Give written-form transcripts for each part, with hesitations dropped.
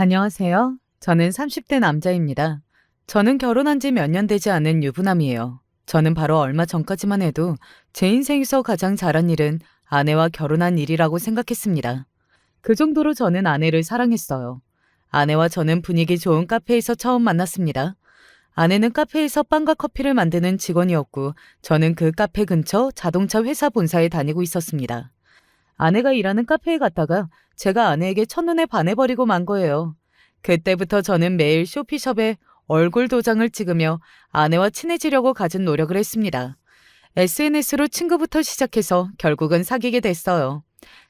안녕하세요. 저는 30대 남자입니다. 저는 결혼한 지 몇 년 되지 않은 유부남이에요. 저는 바로 얼마 전까지만 해도 제 인생에서 가장 잘한 일은 아내와 결혼한 일이라고 생각했습니다. 그 정도로 저는 아내를 사랑했어요. 아내와 저는 분위기 좋은 카페에서 처음 만났습니다. 아내는 카페에서 빵과 커피를 만드는 직원이었고, 저는 그 카페 근처 자동차 회사 본사에 다니고 있었습니다. 아내가 일하는 카페에 갔다가 제가 아내에게 첫눈에 반해버리고 만 거예요. 그때부터 저는 매일 쇼피숍에 얼굴 도장을 찍으며 아내와 친해지려고 갖은 노력을 했습니다. SNS로 친구부터 시작해서 결국은 사귀게 됐어요.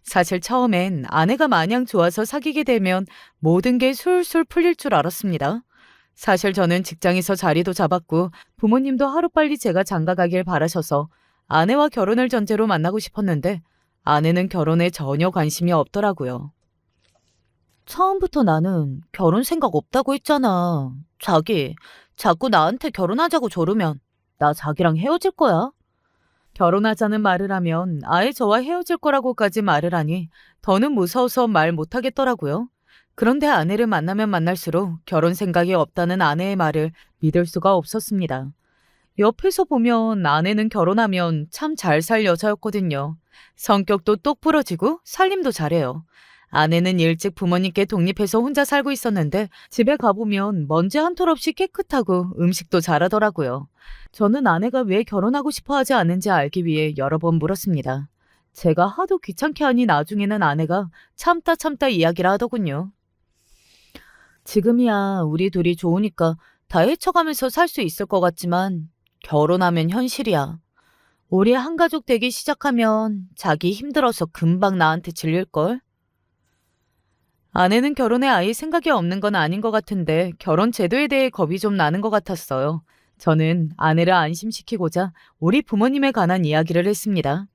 사실 처음엔 아내가 마냥 좋아서 사귀게 되면 모든 게 술술 풀릴 줄 알았습니다. 사실 저는 직장에서 자리도 잡았고 부모님도 하루빨리 제가 장가 가길 바라셔서 아내와 결혼을 전제로 만나고 싶었는데 아내는 결혼에 전혀 관심이 없더라고요. 처음부터 나는 결혼 생각 없다고 했잖아. 자기, 자꾸 나한테 결혼하자고 조르면 나 자기랑 헤어질 거야. 결혼하자는 말을 하면 아예 저와 헤어질 거라고까지 말을 하니 더는 무서워서 말 못하겠더라고요. 그런데 아내를 만나면 만날수록 결혼 생각이 없다는 아내의 말을 믿을 수가 없었습니다. 옆에서 보면 아내는 결혼하면 참 잘 살 여자였거든요. 성격도 똑부러지고 살림도 잘해요. 아내는 일찍 부모님께 독립해서 혼자 살고 있었는데 집에 가보면 먼지 한 톨 없이 깨끗하고 음식도 잘하더라고요. 저는 아내가 왜 결혼하고 싶어 하지 않는지 알기 위해 여러 번 물었습니다. 제가 하도 귀찮게 하니 나중에는 아내가 참다 참다 이야기를 하더군요. 지금이야 우리 둘이 좋으니까 다 헤쳐가면서 살 수 있을 것 같지만 결혼하면 현실이야. 우리 한 가족 되기 시작하면 자기 힘들어서 금방 나한테 질릴걸? 아내는 결혼에 아예 생각이 없는 건 아닌 것 같은데 결혼 제도에 대해 겁이 좀 나는 것 같았어요. 저는 아내를 안심시키고자 우리 부모님에 관한 이야기를 했습니다.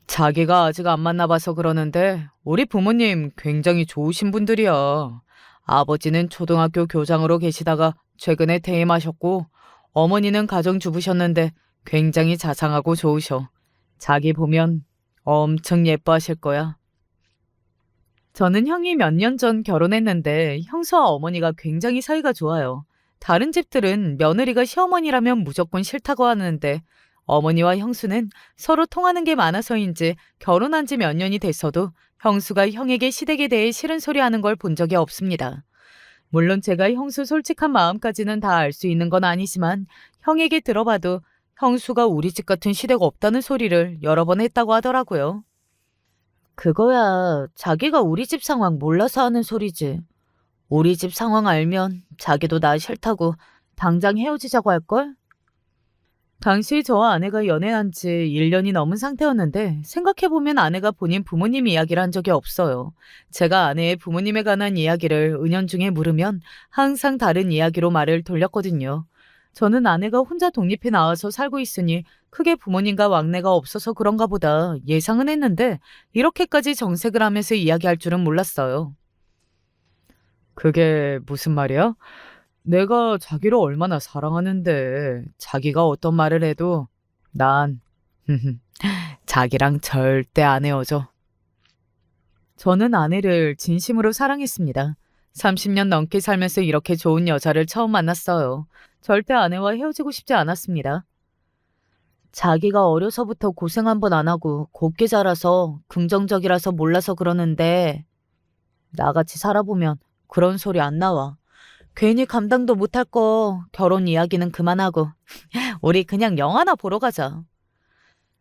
자기가 아직 안 만나봐서 그러는데 우리 부모님 굉장히 좋으신 분들이야. 아버지는 초등학교 교장으로 계시다가 최근에 퇴임하셨고 어머니는 가정주부셨는데 굉장히 자상하고 좋으셔. 자기 보면 엄청 예뻐하실 거야. 저는 형이 몇 년 전 결혼했는데 형수와 어머니가 굉장히 사이가 좋아요. 다른 집들은 며느리가 시어머니라면 무조건 싫다고 하는데 어머니와 형수는 서로 통하는 게 많아서인지 결혼한 지 몇 년이 됐어도 형수가 형에게 시댁에 대해 싫은 소리 하는 걸 본 적이 없습니다. 물론 제가 형수 솔직한 마음까지는 다 알 수 있는 건 아니지만 형에게 들어봐도 형수가 우리 집 같은 시댁 없다는 소리를 여러 번 했다고 하더라고요. 그거야 자기가 우리 집 상황 몰라서 하는 소리지. 우리 집 상황 알면 자기도 나 싫다고 당장 헤어지자고 할걸? 당시 저와 아내가 연애한 지 1년이 넘은 상태였는데 생각해보면 아내가 본인 부모님 이야기를 한 적이 없어요. 제가 아내의 부모님에 관한 이야기를 은연중에 물으면 항상 다른 이야기로 말을 돌렸거든요. 저는 아내가 혼자 독립해 나와서 살고 있으니 크게 부모님과 왕래가 없어서 그런가 보다 예상은 했는데 이렇게까지 정색을 하면서 이야기할 줄은 몰랐어요. 그게 무슨 말이야? 내가 자기를 얼마나 사랑하는데 자기가 어떤 말을 해도 난 자기랑 절대 안 헤어져. 저는 아내를 진심으로 사랑했습니다. 30년 넘게 살면서 이렇게 좋은 여자를 처음 만났어요. 절대 아내와 헤어지고 싶지 않았습니다. 자기가 어려서부터 고생 한 번 안 하고 곱게 자라서 긍정적이라서 몰라서 그러는데 나같이 살아보면 그런 소리 안 나와. 괜히 감당도 못할 거 결혼 이야기는 그만하고 우리 그냥 영화나 보러 가자.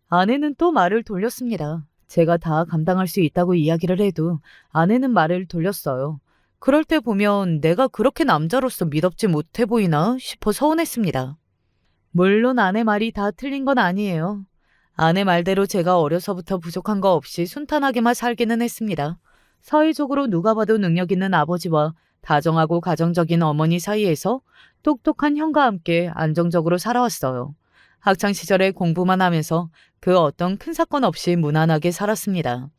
아내는 또 말을 돌렸습니다. 제가 다 감당할 수 있다고 이야기를 해도 아내는 말을 돌렸어요. 그럴 때 보면 내가 그렇게 남자로서 미덥지 못해 보이나 싶어 서운했습니다. 물론 아내 말이 다 틀린 건 아니에요. 아내 말대로 제가 어려서부터 부족한 거 없이 순탄하게만 살기는 했습니다. 사회적으로 누가 봐도 능력 있는 아버지와 다정하고 가정적인 어머니 사이에서 똑똑한 형과 함께 안정적으로 살아왔어요. 학창 시절에 공부만 하면서 그 어떤 큰 사건 없이 무난하게 살았습니다.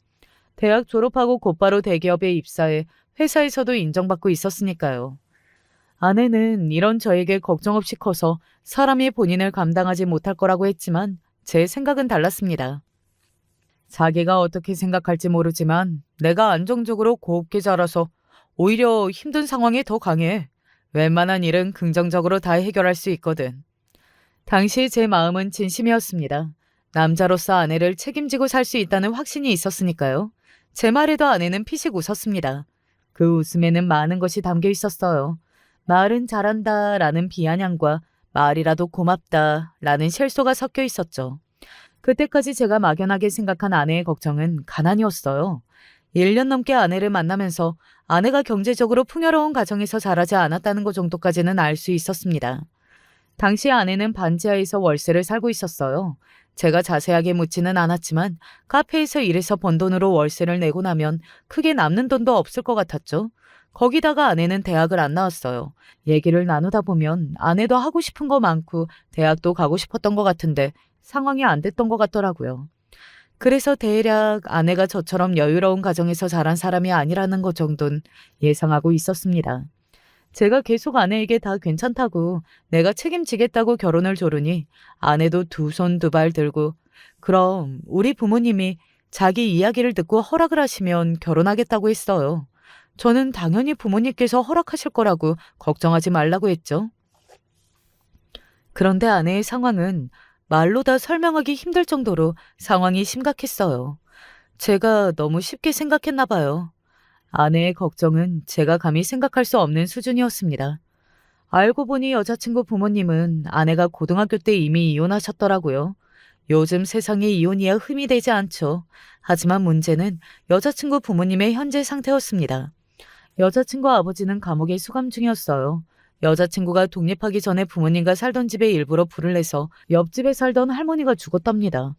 대학 졸업하고 곧바로 대기업에 입사해 회사에서도 인정받고 있었으니까요. 아내는 이런 저에게 걱정 없이 커서 사람이 본인을 감당하지 못할 거라고 했지만 제 생각은 달랐습니다. 자기가 어떻게 생각할지 모르지만 내가 안정적으로 곱게 자라서 오히려 힘든 상황에 더 강해. 웬만한 일은 긍정적으로 다 해결할 수 있거든. 당시 제 마음은 진심이었습니다. 남자로서 아내를 책임지고 살 수 있다는 확신이 있었으니까요. 제 말에도 아내는 피식 웃었습니다. 그 웃음에는 많은 것이 담겨 있었어요. 말은 잘한다 라는 비아냥과 말이라도 고맙다 라는 실소가 섞여 있었죠. 그때까지 제가 막연하게 생각한 아내의 걱정은 가난이었어요. 1년 넘게 아내를 만나면서 아내가 경제적으로 풍요로운 가정에서 자라지 않았다는 것 정도까지는 알 수 있었습니다. 당시 아내는 반지하에서 월세를 살고 있었어요. 제가 자세하게 묻지는 않았지만 카페에서 일해서 번 돈으로 월세를 내고 나면 크게 남는 돈도 없을 것 같았죠. 거기다가 아내는 대학을 안 나왔어요. 얘기를 나누다 보면 아내도 하고 싶은 거 많고 대학도 가고 싶었던 것 같은데 상황이 안 됐던 것 같더라고요. 그래서 대략 아내가 저처럼 여유로운 가정에서 자란 사람이 아니라는 것 정도는 예상하고 있었습니다. 제가 계속 아내에게 다 괜찮다고 내가 책임지겠다고 결혼을 조르니 아내도 두 손 두 발 들고 그럼 우리 부모님이 자기 이야기를 듣고 허락을 하시면 결혼하겠다고 했어요. 저는 당연히 부모님께서 허락하실 거라고 걱정하지 말라고 했죠. 그런데 아내의 상황은 말로 다 설명하기 힘들 정도로 상황이 심각했어요. 제가 너무 쉽게 생각했나 봐요. 아내의 걱정은 제가 감히 생각할 수 없는 수준이었습니다. 알고 보니 여자친구 부모님은 아내가 고등학교 때 이미 이혼하셨더라고요. 요즘 세상에 이혼이야 흠이 되지 않죠. 하지만 문제는 여자친구 부모님의 현재 상태였습니다. 여자친구 아버지는 감옥에 수감 중이었어요. 여자친구가 독립하기 전에 부모님과 살던 집에 일부러 불을 내서 옆집에 살던 할머니가 죽었답니다.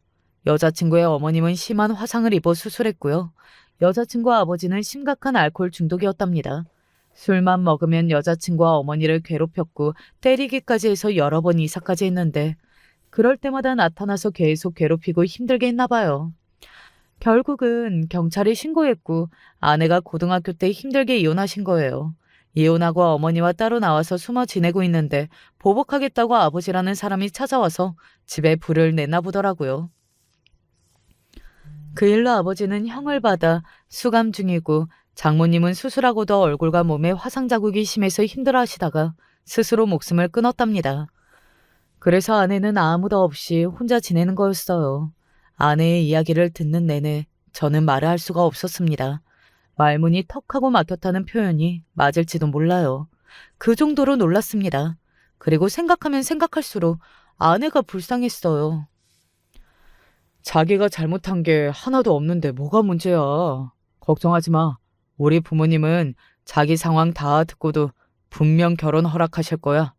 여자친구의 어머님은 심한 화상을 입어 수술했고요. 여자친구 아버지는 심각한 알코올 중독이었답니다. 술만 먹으면 여자친구와 어머니를 괴롭혔고 때리기까지 해서 여러 번 이사까지 했는데 그럴 때마다 나타나서 계속 괴롭히고 힘들게 했나 봐요. 결국은 경찰에 신고했고 아내가 고등학교 때 힘들게 이혼하신 거예요. 이혼하고 어머니와 따로 나와서 숨어 지내고 있는데 보복하겠다고 아버지라는 사람이 찾아와서 집에 불을 내나 보더라고요. 그 일로 아버지는 형을 받아 수감 중이고 장모님은 수술하고도 얼굴과 몸에 화상 자국이 심해서 힘들어하시다가 스스로 목숨을 끊었답니다. 그래서 아내는 아무도 없이 혼자 지내는 거였어요. 아내의 이야기를 듣는 내내 저는 말을 할 수가 없었습니다. 말문이 턱하고 막혔다는 표현이 맞을지도 몰라요. 그 정도로 놀랐습니다. 그리고 생각하면 생각할수록 아내가 불쌍했어요. 자기가 잘못한 게 하나도 없는데 뭐가 문제야. 걱정하지 마. 우리 부모님은 자기 상황 다 듣고도 분명 결혼 허락하실 거야.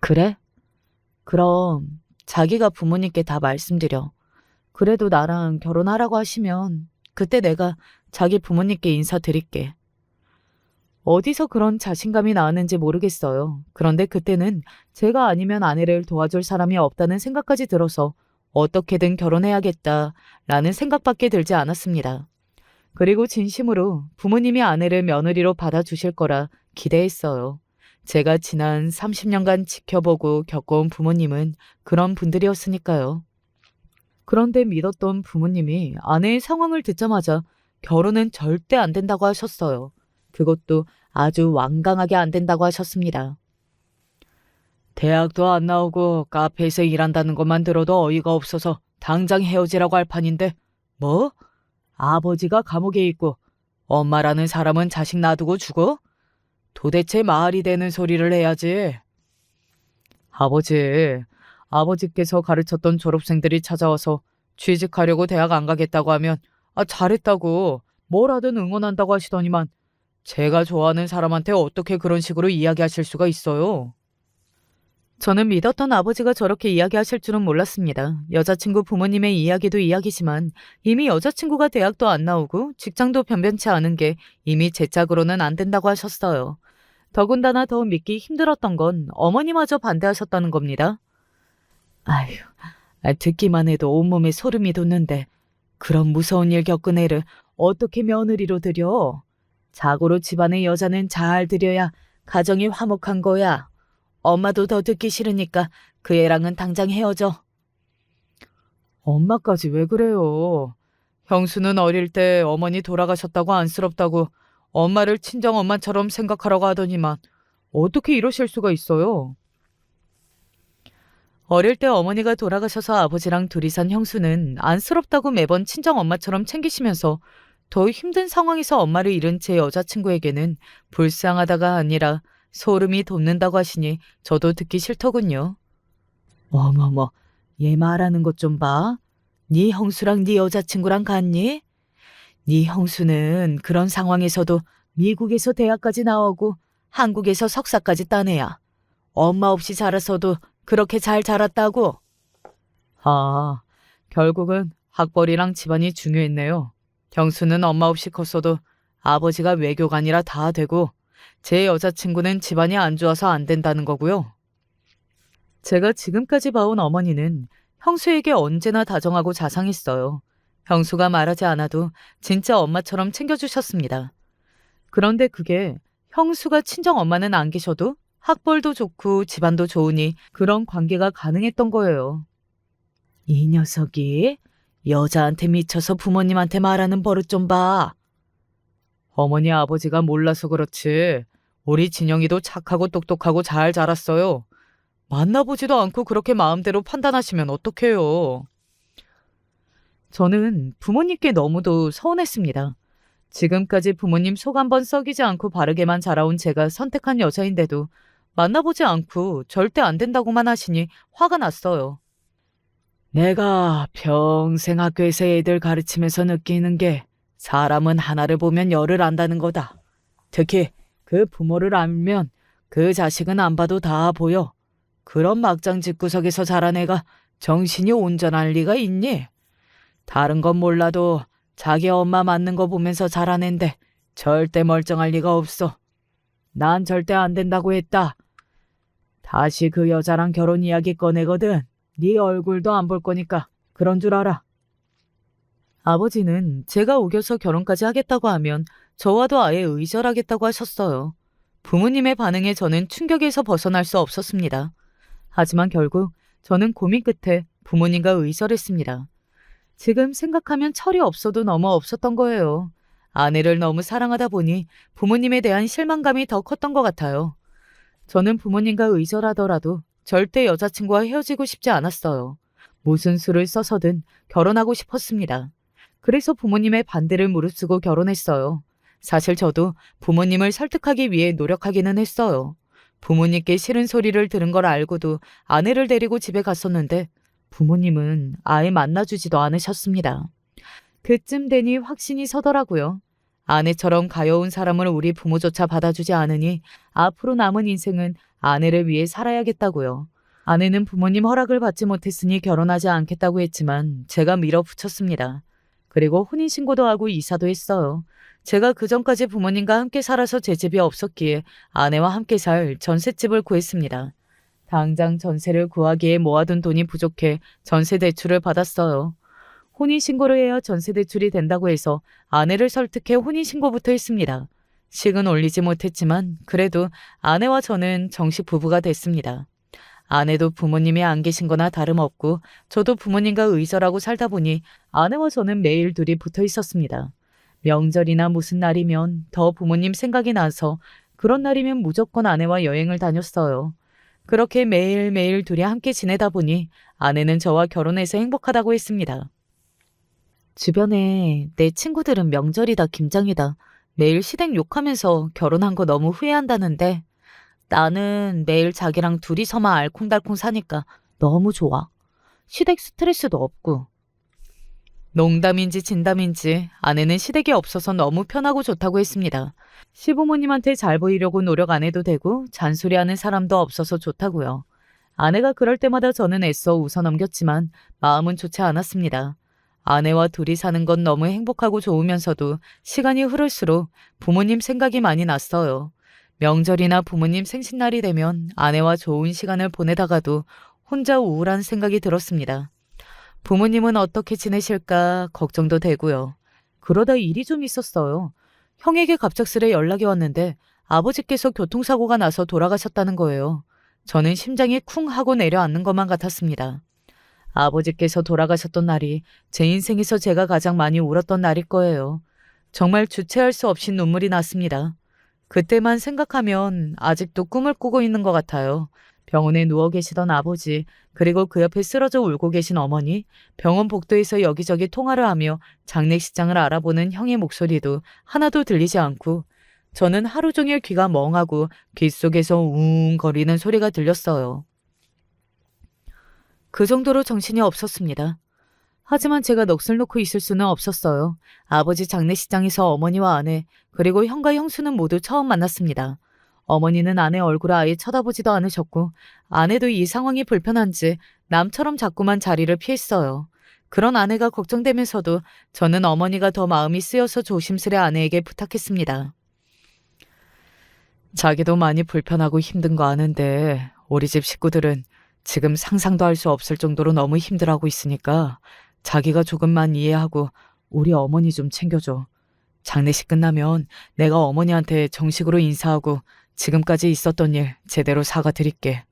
그래? 그럼 자기가 부모님께 다 말씀드려. 그래도 나랑 결혼하라고 하시면 그때 내가 자기 부모님께 인사드릴게. 어디서 그런 자신감이 나왔는지 모르겠어요. 그런데 그때는 제가 아니면 아내를 도와줄 사람이 없다는 생각까지 들어서 어떻게든 결혼해야겠다라는 생각밖에 들지 않았습니다. 그리고 진심으로 부모님이 아내를 며느리로 받아주실 거라 기대했어요. 제가 지난 30년간 지켜보고 겪어온 부모님은 그런 분들이었으니까요. 그런데 믿었던 부모님이 아내의 상황을 듣자마자 결혼은 절대 안 된다고 하셨어요. 그것도 아주 완강하게 안 된다고 하셨습니다. 대학도 안 나오고 카페에서 일한다는 것만 들어도 어이가 없어서 당장 헤어지라고 할 판인데 뭐? 아버지가 감옥에 있고 엄마라는 사람은 자식 놔두고 죽어? 도대체 말이 되는 소리를 해야지. 아버지께서 가르쳤던 졸업생들이 찾아와서 취직하려고 대학 안 가겠다고 하면 잘했다고 뭐라든 응원한다고 하시더니만 제가 좋아하는 사람한테 어떻게 그런 식으로 이야기하실 수가 있어요? 저는 믿었던 아버지가 저렇게 이야기하실 줄은 몰랐습니다. 여자친구 부모님의 이야기도 이야기지만 이미 여자친구가 대학도 안 나오고 직장도 변변치 않은 게 이미 제 짝으로는 안 된다고 하셨어요. 더군다나 더 믿기 힘들었던 건 어머니마저 반대하셨다는 겁니다. 아휴, 듣기만 해도 온몸에 소름이 돋는데 그런 무서운 일 겪은 애를 어떻게 며느리로 들여? 자고로 집안의 여자는 잘 들여야 가정이 화목한 거야. 엄마도 더 듣기 싫으니까 그 애랑은 당장 헤어져. 엄마까지 왜 그래요? 형수는 어릴 때 어머니 돌아가셨다고 안쓰럽다고 엄마를 친정엄마처럼 생각하라고 하더니만 어떻게 이러실 수가 있어요? 어릴 때 어머니가 돌아가셔서 아버지랑 둘이 산 형수는 안쓰럽다고 매번 친정엄마처럼 챙기시면서 더 힘든 상황에서 엄마를 잃은 제 여자친구에게는 불쌍하다가 아니라 소름이 돋는다고 하시니 저도 듣기 싫더군요. 어머머, 얘 말하는 것 좀 봐. 네 형수랑 네 여자친구랑 같니? 네 형수는 그런 상황에서도 미국에서 대학까지 나오고 한국에서 석사까지 딴 애야. 엄마 없이 자라서도 그렇게 잘 자랐다고? 아, 결국은 학벌이랑 집안이 중요했네요. 형수는 엄마 없이 컸어도 아버지가 외교관이라 다 되고 제 여자친구는 집안이 안 좋아서 안 된다는 거고요. 제가 지금까지 봐온 어머니는 형수에게 언제나 다정하고 자상했어요. 형수가 말하지 않아도 진짜 엄마처럼 챙겨주셨습니다. 그런데 그게 형수가 친정 엄마는 안 계셔도 학벌도 좋고 집안도 좋으니 그런 관계가 가능했던 거예요. 이 녀석이 여자한테 미쳐서 부모님한테 말하는 버릇 좀 봐. 어머니 아버지가 몰라서 그렇지. 우리 진영이도 착하고 똑똑하고 잘 자랐어요. 만나보지도 않고 그렇게 마음대로 판단하시면 어떡해요. 저는 부모님께 너무도 서운했습니다. 지금까지 부모님 속 한번 썩이지 않고 바르게만 자라온 제가 선택한 여자인데도 만나보지 않고 절대 안 된다고만 하시니 화가 났어요. 내가 평생 학교에서 애들 가르치면서 느끼는 게 사람은 하나를 보면 열을 안다는 거다. 특히 그 부모를 알면 그 자식은 안 봐도 다 보여. 그런 막장 집구석에서 자란 애가 정신이 온전할 리가 있니? 다른 건 몰라도 자기 엄마 맞는 거 보면서 자란 앤데 절대 멀쩡할 리가 없어. 난 절대 안 된다고 했다. 다시 그 여자랑 결혼 이야기 꺼내거든. 네 얼굴도 안 볼 거니까 그런 줄 알아. 아버지는 제가 우겨서 결혼까지 하겠다고 하면 저와도 아예 의절하겠다고 하셨어요. 부모님의 반응에 저는 충격에서 벗어날 수 없었습니다. 하지만 결국 저는 고민 끝에 부모님과 의절했습니다. 지금 생각하면 철이 없어도 너무 없었던 거예요. 아내를 너무 사랑하다 보니 부모님에 대한 실망감이 더 컸던 것 같아요. 저는 부모님과 의절하더라도 절대 여자친구와 헤어지고 싶지 않았어요. 무슨 수를 써서든 결혼하고 싶었습니다. 그래서 부모님의 반대를 무릅쓰고 결혼했어요. 사실 저도 부모님을 설득하기 위해 노력하기는 했어요. 부모님께 싫은 소리를 들은 걸 알고도 아내를 데리고 집에 갔었는데 부모님은 아예 만나주지도 않으셨습니다. 그쯤 되니 확신이 서더라고요. 아내처럼 가여운 사람을 우리 부모조차 받아주지 않으니 앞으로 남은 인생은 아내를 위해 살아야겠다고요. 아내는 부모님 허락을 받지 못했으니 결혼하지 않겠다고 했지만 제가 밀어붙였습니다. 그리고 혼인신고도 하고 이사도 했어요. 제가 그전까지 부모님과 함께 살아서 제 집이 없었기에 아내와 함께 살 전셋집을 구했습니다. 당장 전세를 구하기에 모아둔 돈이 부족해 전세 대출을 받았어요. 혼인신고를 해야 전세 대출이 된다고 해서 아내를 설득해 혼인신고부터 했습니다. 식은 올리지 못했지만 그래도 아내와 저는 정식 부부가 됐습니다. 아내도 부모님이 안 계신 거나 다름없고 저도 부모님과 의절하고 살다 보니 아내와 저는 매일 둘이 붙어 있었습니다. 명절이나 무슨 날이면 더 부모님 생각이 나서 그런 날이면 무조건 아내와 여행을 다녔어요. 그렇게 매일매일 둘이 함께 지내다 보니 아내는 저와 결혼해서 행복하다고 했습니다. 주변에 내 친구들은 명절이다 김장이다 매일 시댁 욕하면서 결혼한 거 너무 후회한다는데 나는 매일 자기랑 둘이서만 알콩달콩 사니까 너무 좋아. 시댁 스트레스도 없고. 농담인지 진담인지 아내는 시댁이 없어서 너무 편하고 좋다고 했습니다. 시부모님한테 잘 보이려고 노력 안 해도 되고 잔소리하는 사람도 없어서 좋다고요. 아내가 그럴 때마다 저는 애써 웃어넘겼지만 마음은 좋지 않았습니다. 아내와 둘이 사는 건 너무 행복하고 좋으면서도 시간이 흐를수록 부모님 생각이 많이 났어요. 명절이나 부모님 생신날이 되면 아내와 좋은 시간을 보내다가도 혼자 우울한 생각이 들었습니다. 부모님은 어떻게 지내실까 걱정도 되고요. 그러다 일이 좀 있었어요. 형에게 갑작스레 연락이 왔는데 아버지께서 교통사고가 나서 돌아가셨다는 거예요. 저는 심장이 쿵 하고 내려앉는 것만 같았습니다. 아버지께서 돌아가셨던 날이 제 인생에서 제가 가장 많이 울었던 날일 거예요. 정말 주체할 수 없이 눈물이 났습니다. 그때만 생각하면 아직도 꿈을 꾸고 있는 것 같아요. 병원에 누워 계시던 아버지, 그리고 그 옆에 쓰러져 울고 계신 어머니, 병원 복도에서 여기저기 통화를 하며 장례식장을 알아보는 형의 목소리도 하나도 들리지 않고 저는 하루 종일 귀가 멍하고 귓속에서 웅거리는 소리가 들렸어요. 그 정도로 정신이 없었습니다. 하지만 제가 넋을 놓고 있을 수는 없었어요. 아버지 장례식장에서 어머니와 아내, 그리고 형과 형수는 모두 처음 만났습니다. 어머니는 아내 얼굴을 아예 쳐다보지도 않으셨고 아내도 이 상황이 불편한지 남처럼 자꾸만 자리를 피했어요. 그런 아내가 걱정되면서도 저는 어머니가 더 마음이 쓰여서 조심스레 아내에게 부탁했습니다. 자기도 많이 불편하고 힘든 거 아는데 우리 집 식구들은 지금 상상도 할 수 없을 정도로 너무 힘들어하고 있으니까 자기가 조금만 이해하고 우리 어머니 좀 챙겨줘. 장례식 끝나면 내가 어머니한테 정식으로 인사하고 지금까지 있었던 일 제대로 사과드릴게.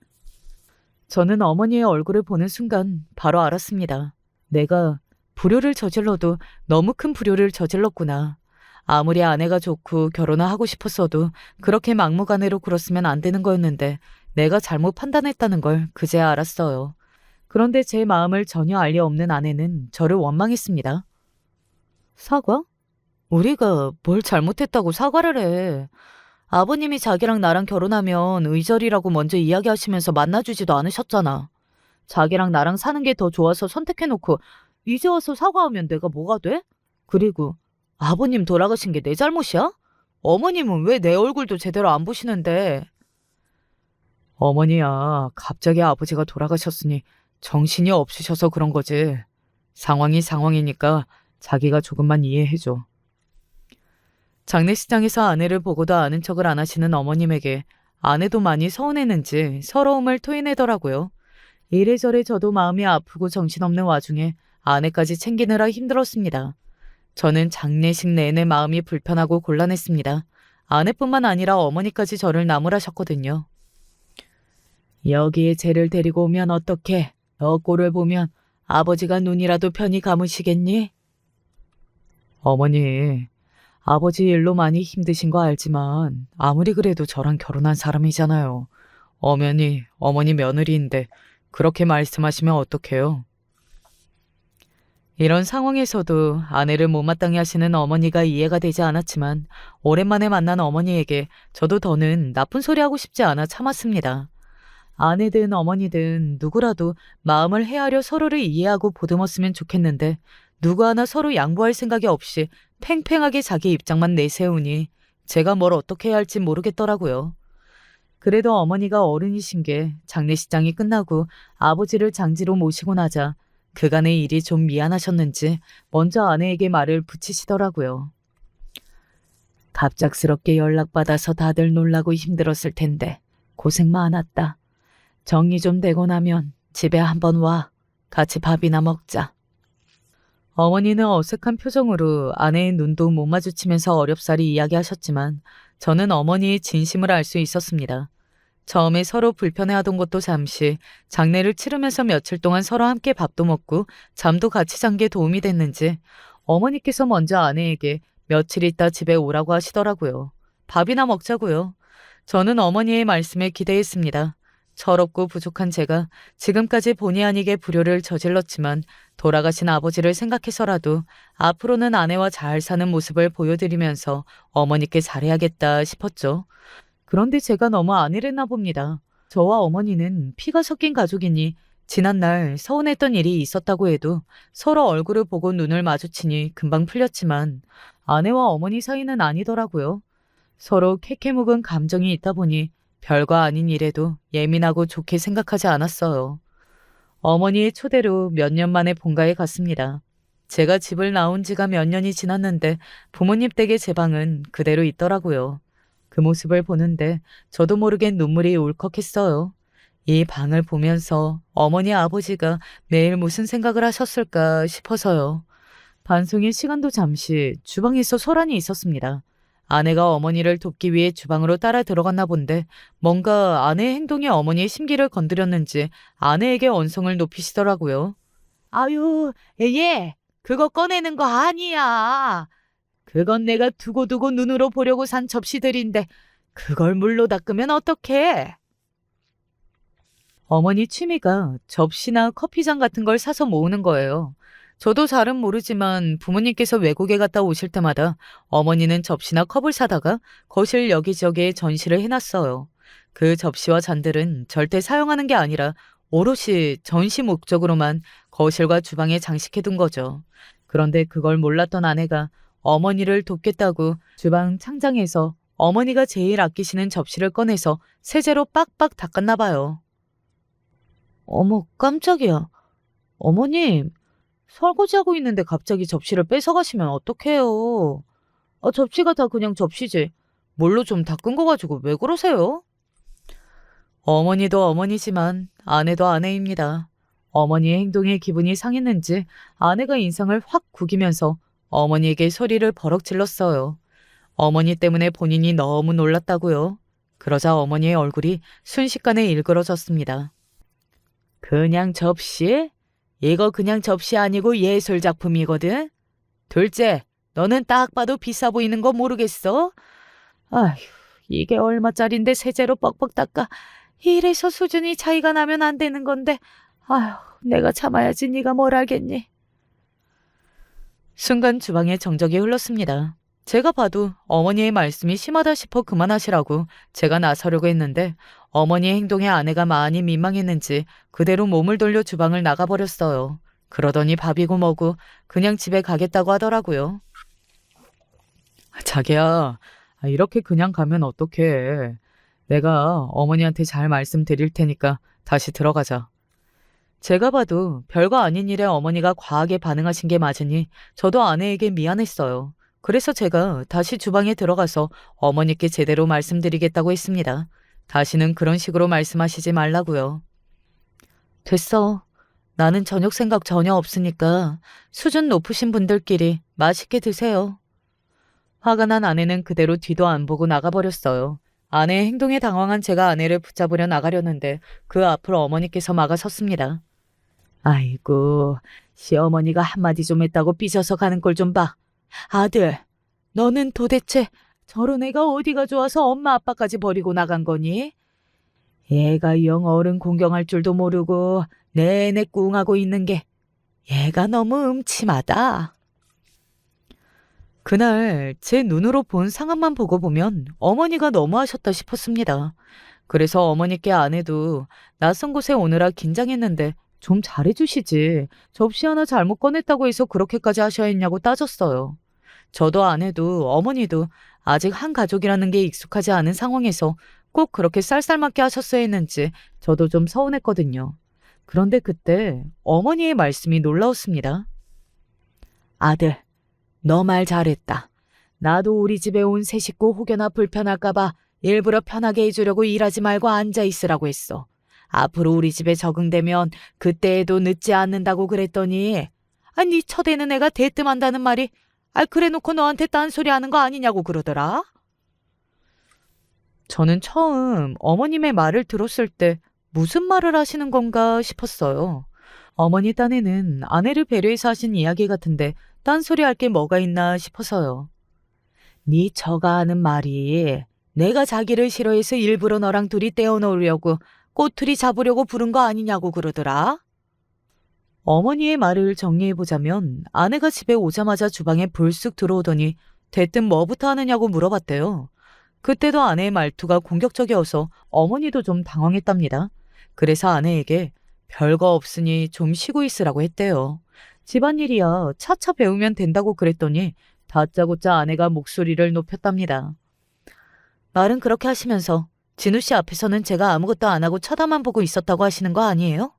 저는 어머니의 얼굴을 보는 순간 바로 알았습니다. 내가 불효를 저질러도 너무 큰 불효를 저질렀구나. 아무리 아내가 좋고 결혼을 하고 싶었어도 그렇게 막무가내로 굴었으면 안 되는 거였는데 내가 잘못 판단했다는 걸 그제야 알았어요. 그런데 제 마음을 전혀 알 리 없는 아내는 저를 원망했습니다. 사과? 우리가 뭘 잘못했다고 사과를 해. 아버님이 자기랑 나랑 결혼하면 의절이라고 먼저 이야기하시면서 만나주지도 않으셨잖아. 자기랑 나랑 사는 게 더 좋아서 선택해놓고 이제 와서 사과하면 내가 뭐가 돼? 그리고 아버님 돌아가신 게 내 잘못이야? 어머님은 왜 내 얼굴도 제대로 안 보시는데? 어머니야, 갑자기 아버지가 돌아가셨으니 정신이 없으셔서 그런 거지. 상황이 상황이니까 자기가 조금만 이해해줘. 장례식장에서 아내를 보고도 아는 척을 안 하시는 어머님에게 아내도 많이 서운했는지 서러움을 토해내더라고요. 이래저래 저도 마음이 아프고 정신없는 와중에 아내까지 챙기느라 힘들었습니다. 저는 장례식 내내 마음이 불편하고 곤란했습니다. 아내뿐만 아니라 어머니까지 저를 나무라셨거든요. 여기에 쟤를 데리고 오면 어떡해? 너 꼴을 보면 아버지가 눈이라도 편히 감으시겠니? 어머니, 아버지 일로 많이 힘드신 거 알지만 아무리 그래도 저랑 결혼한 사람이잖아요. 엄연히 어머니 며느리인데 그렇게 말씀하시면 어떡해요? 이런 상황에서도 아내를 못마땅해 하시는 어머니가 이해가 되지 않았지만 오랜만에 만난 어머니에게 저도 더는 나쁜 소리 하고 싶지 않아 참았습니다. 아내든 어머니든 누구라도 마음을 헤아려 서로를 이해하고 보듬었으면 좋겠는데 누구 하나 서로 양보할 생각이 없이 팽팽하게 자기 입장만 내세우니 제가 뭘 어떻게 해야 할지 모르겠더라고요. 그래도 어머니가 어른이신 게 장례식장이 끝나고 아버지를 장지로 모시고 나자 그간의 일이 좀 미안하셨는지 먼저 아내에게 말을 붙이시더라고요. 갑작스럽게 연락받아서 다들 놀라고 힘들었을 텐데 고생 많았다. 정리 좀 되고 나면 집에 한번 와. 같이 밥이나 먹자. 어머니는 어색한 표정으로 아내의 눈도 못 마주치면서 어렵사리 이야기하셨지만 저는 어머니의 진심을 알 수 있었습니다. 처음에 서로 불편해하던 것도 잠시 장례를 치르면서 며칠 동안 서로 함께 밥도 먹고 잠도 같이 잔 게 도움이 됐는지 어머니께서 먼저 아내에게 며칠 있다 집에 오라고 하시더라고요. 밥이나 먹자고요. 저는 어머니의 말씀에 기대했습니다. 철없고 부족한 제가 지금까지 본의 아니게 불효를 저질렀지만 돌아가신 아버지를 생각해서라도 앞으로는 아내와 잘 사는 모습을 보여드리면서 어머니께 잘해야겠다 싶었죠. 그런데 제가 너무 안일했나 봅니다. 저와 어머니는 피가 섞인 가족이니 지난날 서운했던 일이 있었다고 해도 서로 얼굴을 보고 눈을 마주치니 금방 풀렸지만 아내와 어머니 사이는 아니더라고요. 서로 캐캐묵은 감정이 있다 보니 별거 아닌 일에도 예민하고 좋게 생각하지 않았어요. 어머니의 초대로 몇 년 만에 본가에 갔습니다. 제가 집을 나온 지가 몇 년이 지났는데 부모님 댁의 제 방은 그대로 있더라고요. 그 모습을 보는데 저도 모르게 눈물이 울컥했어요. 이 방을 보면서 어머니 아버지가 매일 무슨 생각을 하셨을까 싶어서요. 반송일 시간도 잠시 주방에서 소란이 있었습니다. 아내가 어머니를 돕기 위해 주방으로 따라 들어갔나 본데 뭔가 아내의 행동이 어머니의 심기를 건드렸는지 아내에게 언성을 높이시더라고요. 아유, 얘 그거 꺼내는 거 아니야. 그건 내가 두고두고 눈으로 보려고 산 접시들인데 그걸 물로 닦으면 어떡해? 어머니 취미가 접시나 커피잔 같은 걸 사서 모으는 거예요. 저도 잘은 모르지만 부모님께서 외국에 갔다 오실 때마다 어머니는 접시나 컵을 사다가 거실 여기저기에 전시를 해놨어요. 그 접시와 잔들은 절대 사용하는 게 아니라 오롯이 전시 목적으로만 거실과 주방에 장식해둔 거죠. 그런데 그걸 몰랐던 아내가 어머니를 돕겠다고 주방 창장에서 어머니가 제일 아끼시는 접시를 꺼내서 세제로 빡빡 닦았나 봐요. 어머, 깜짝이야. 어머님, 설거지하고 있는데 갑자기 접시를 뺏어가시면 어떡해요? 접시가 다 그냥 접시지. 뭘로 좀 닦은 거 가지고 왜 그러세요? 어머니도 어머니지만 아내도 아내입니다. 어머니의 행동에 기분이 상했는지 아내가 인상을 확 구기면서 어머니에게 소리를 버럭 질렀어요. 어머니 때문에 본인이 너무 놀랐다고요. 그러자 어머니의 얼굴이 순식간에 일그러졌습니다. 그냥 접시? 이거 그냥 접시 아니고 예술 작품이거든? 둘째, 너는 딱 봐도 비싸 보이는 거 모르겠어? 아휴, 이게 얼마짜린데 세제로 뻑뻑 닦아. 이래서 수준이 차이가 나면 안 되는 건데. 아휴, 내가 참아야지 네가 뭘 알겠니? 순간 주방에 정적이 흘렀습니다. 제가 봐도 어머니의 말씀이 심하다 싶어 그만하시라고 제가 나서려고 했는데 어머니의 행동에 아내가 많이 민망했는지 그대로 몸을 돌려 주방을 나가버렸어요. 그러더니 밥이고 뭐고 그냥 집에 가겠다고 하더라고요. 자기야, 이렇게 그냥 가면 어떡해. 내가 어머니한테 잘 말씀드릴 테니까 다시 들어가자. 제가 봐도 별거 아닌 일에 어머니가 과하게 반응하신 게 맞으니 저도 아내에게 미안했어요. 그래서 제가 다시 주방에 들어가서 어머니께 제대로 말씀드리겠다고 했습니다. 다시는 그런 식으로 말씀하시지 말라고요. 됐어. 나는 저녁 생각 전혀 없으니까 수준 높으신 분들끼리 맛있게 드세요. 화가 난 아내는 그대로 뒤도 안 보고 나가버렸어요. 아내의 행동에 당황한 제가 아내를 붙잡으려 나가려는데 그 앞을 어머니께서 막아섰습니다. 아이고, 시어머니가 한마디 좀 했다고 삐져서 가는 꼴 좀 봐. 아들, 너는 도대체 저런 애가 어디가 좋아서 엄마 아빠까지 버리고 나간 거니? 얘가 영 어른 공경할 줄도 모르고 내내 꿍하고 있는 게 얘가 너무 음침하다. 그날 제 눈으로 본 상황만 보고 보면 어머니가 너무하셨다 싶었습니다. 그래서 어머니께 아내도 낯선 곳에 오느라 긴장했는데 좀 잘해주시지. 접시 하나 잘못 꺼냈다고 해서 그렇게까지 하셔야 했냐고 따졌어요. 저도 아내도 어머니도 아직 한 가족이라는 게 익숙하지 않은 상황에서 꼭 그렇게 쌀쌀맞게 하셨어야 했는지 저도 좀 서운했거든요. 그런데 그때 어머니의 말씀이 놀라웠습니다. 아들, 너 말 잘했다. 나도 우리 집에 온 새 식구 혹여나 불편할까봐 일부러 편하게 해주려고 일하지 말고 앉아있으라고 했어. 앞으로 우리 집에 적응되면 그때에도 늦지 않는다고 그랬더니 네 처대는 애가 대뜸한다는 말이 그래놓고 너한테 딴소리 하는 거 아니냐고 그러더라. 저는 처음 어머님의 말을 들었을 때 무슨 말을 하시는 건가 싶었어요. 어머니 딴에는 아내를 배려해서 하신 이야기 같은데 딴소리 할 게 뭐가 있나 싶어서요. 네 처가 하는 말이 내가 자기를 싫어해서 일부러 너랑 둘이 떼어놓으려고 꼬투리 잡으려고 부른 거 아니냐고 그러더라. 어머니의 말을 정리해보자면 아내가 집에 오자마자 주방에 불쑥 들어오더니 대뜸 뭐부터 하느냐고 물어봤대요. 그때도 아내의 말투가 공격적이어서 어머니도 좀 당황했답니다. 그래서 아내에게 별거 없으니 좀 쉬고 있으라고 했대요. 집안일이야 차차 배우면 된다고 그랬더니 다짜고짜 아내가 목소리를 높였답니다. 말은 그렇게 하시면서 진우 씨 앞에서는 제가 아무것도 안 하고 쳐다만 보고 있었다고 하시는 거 아니에요?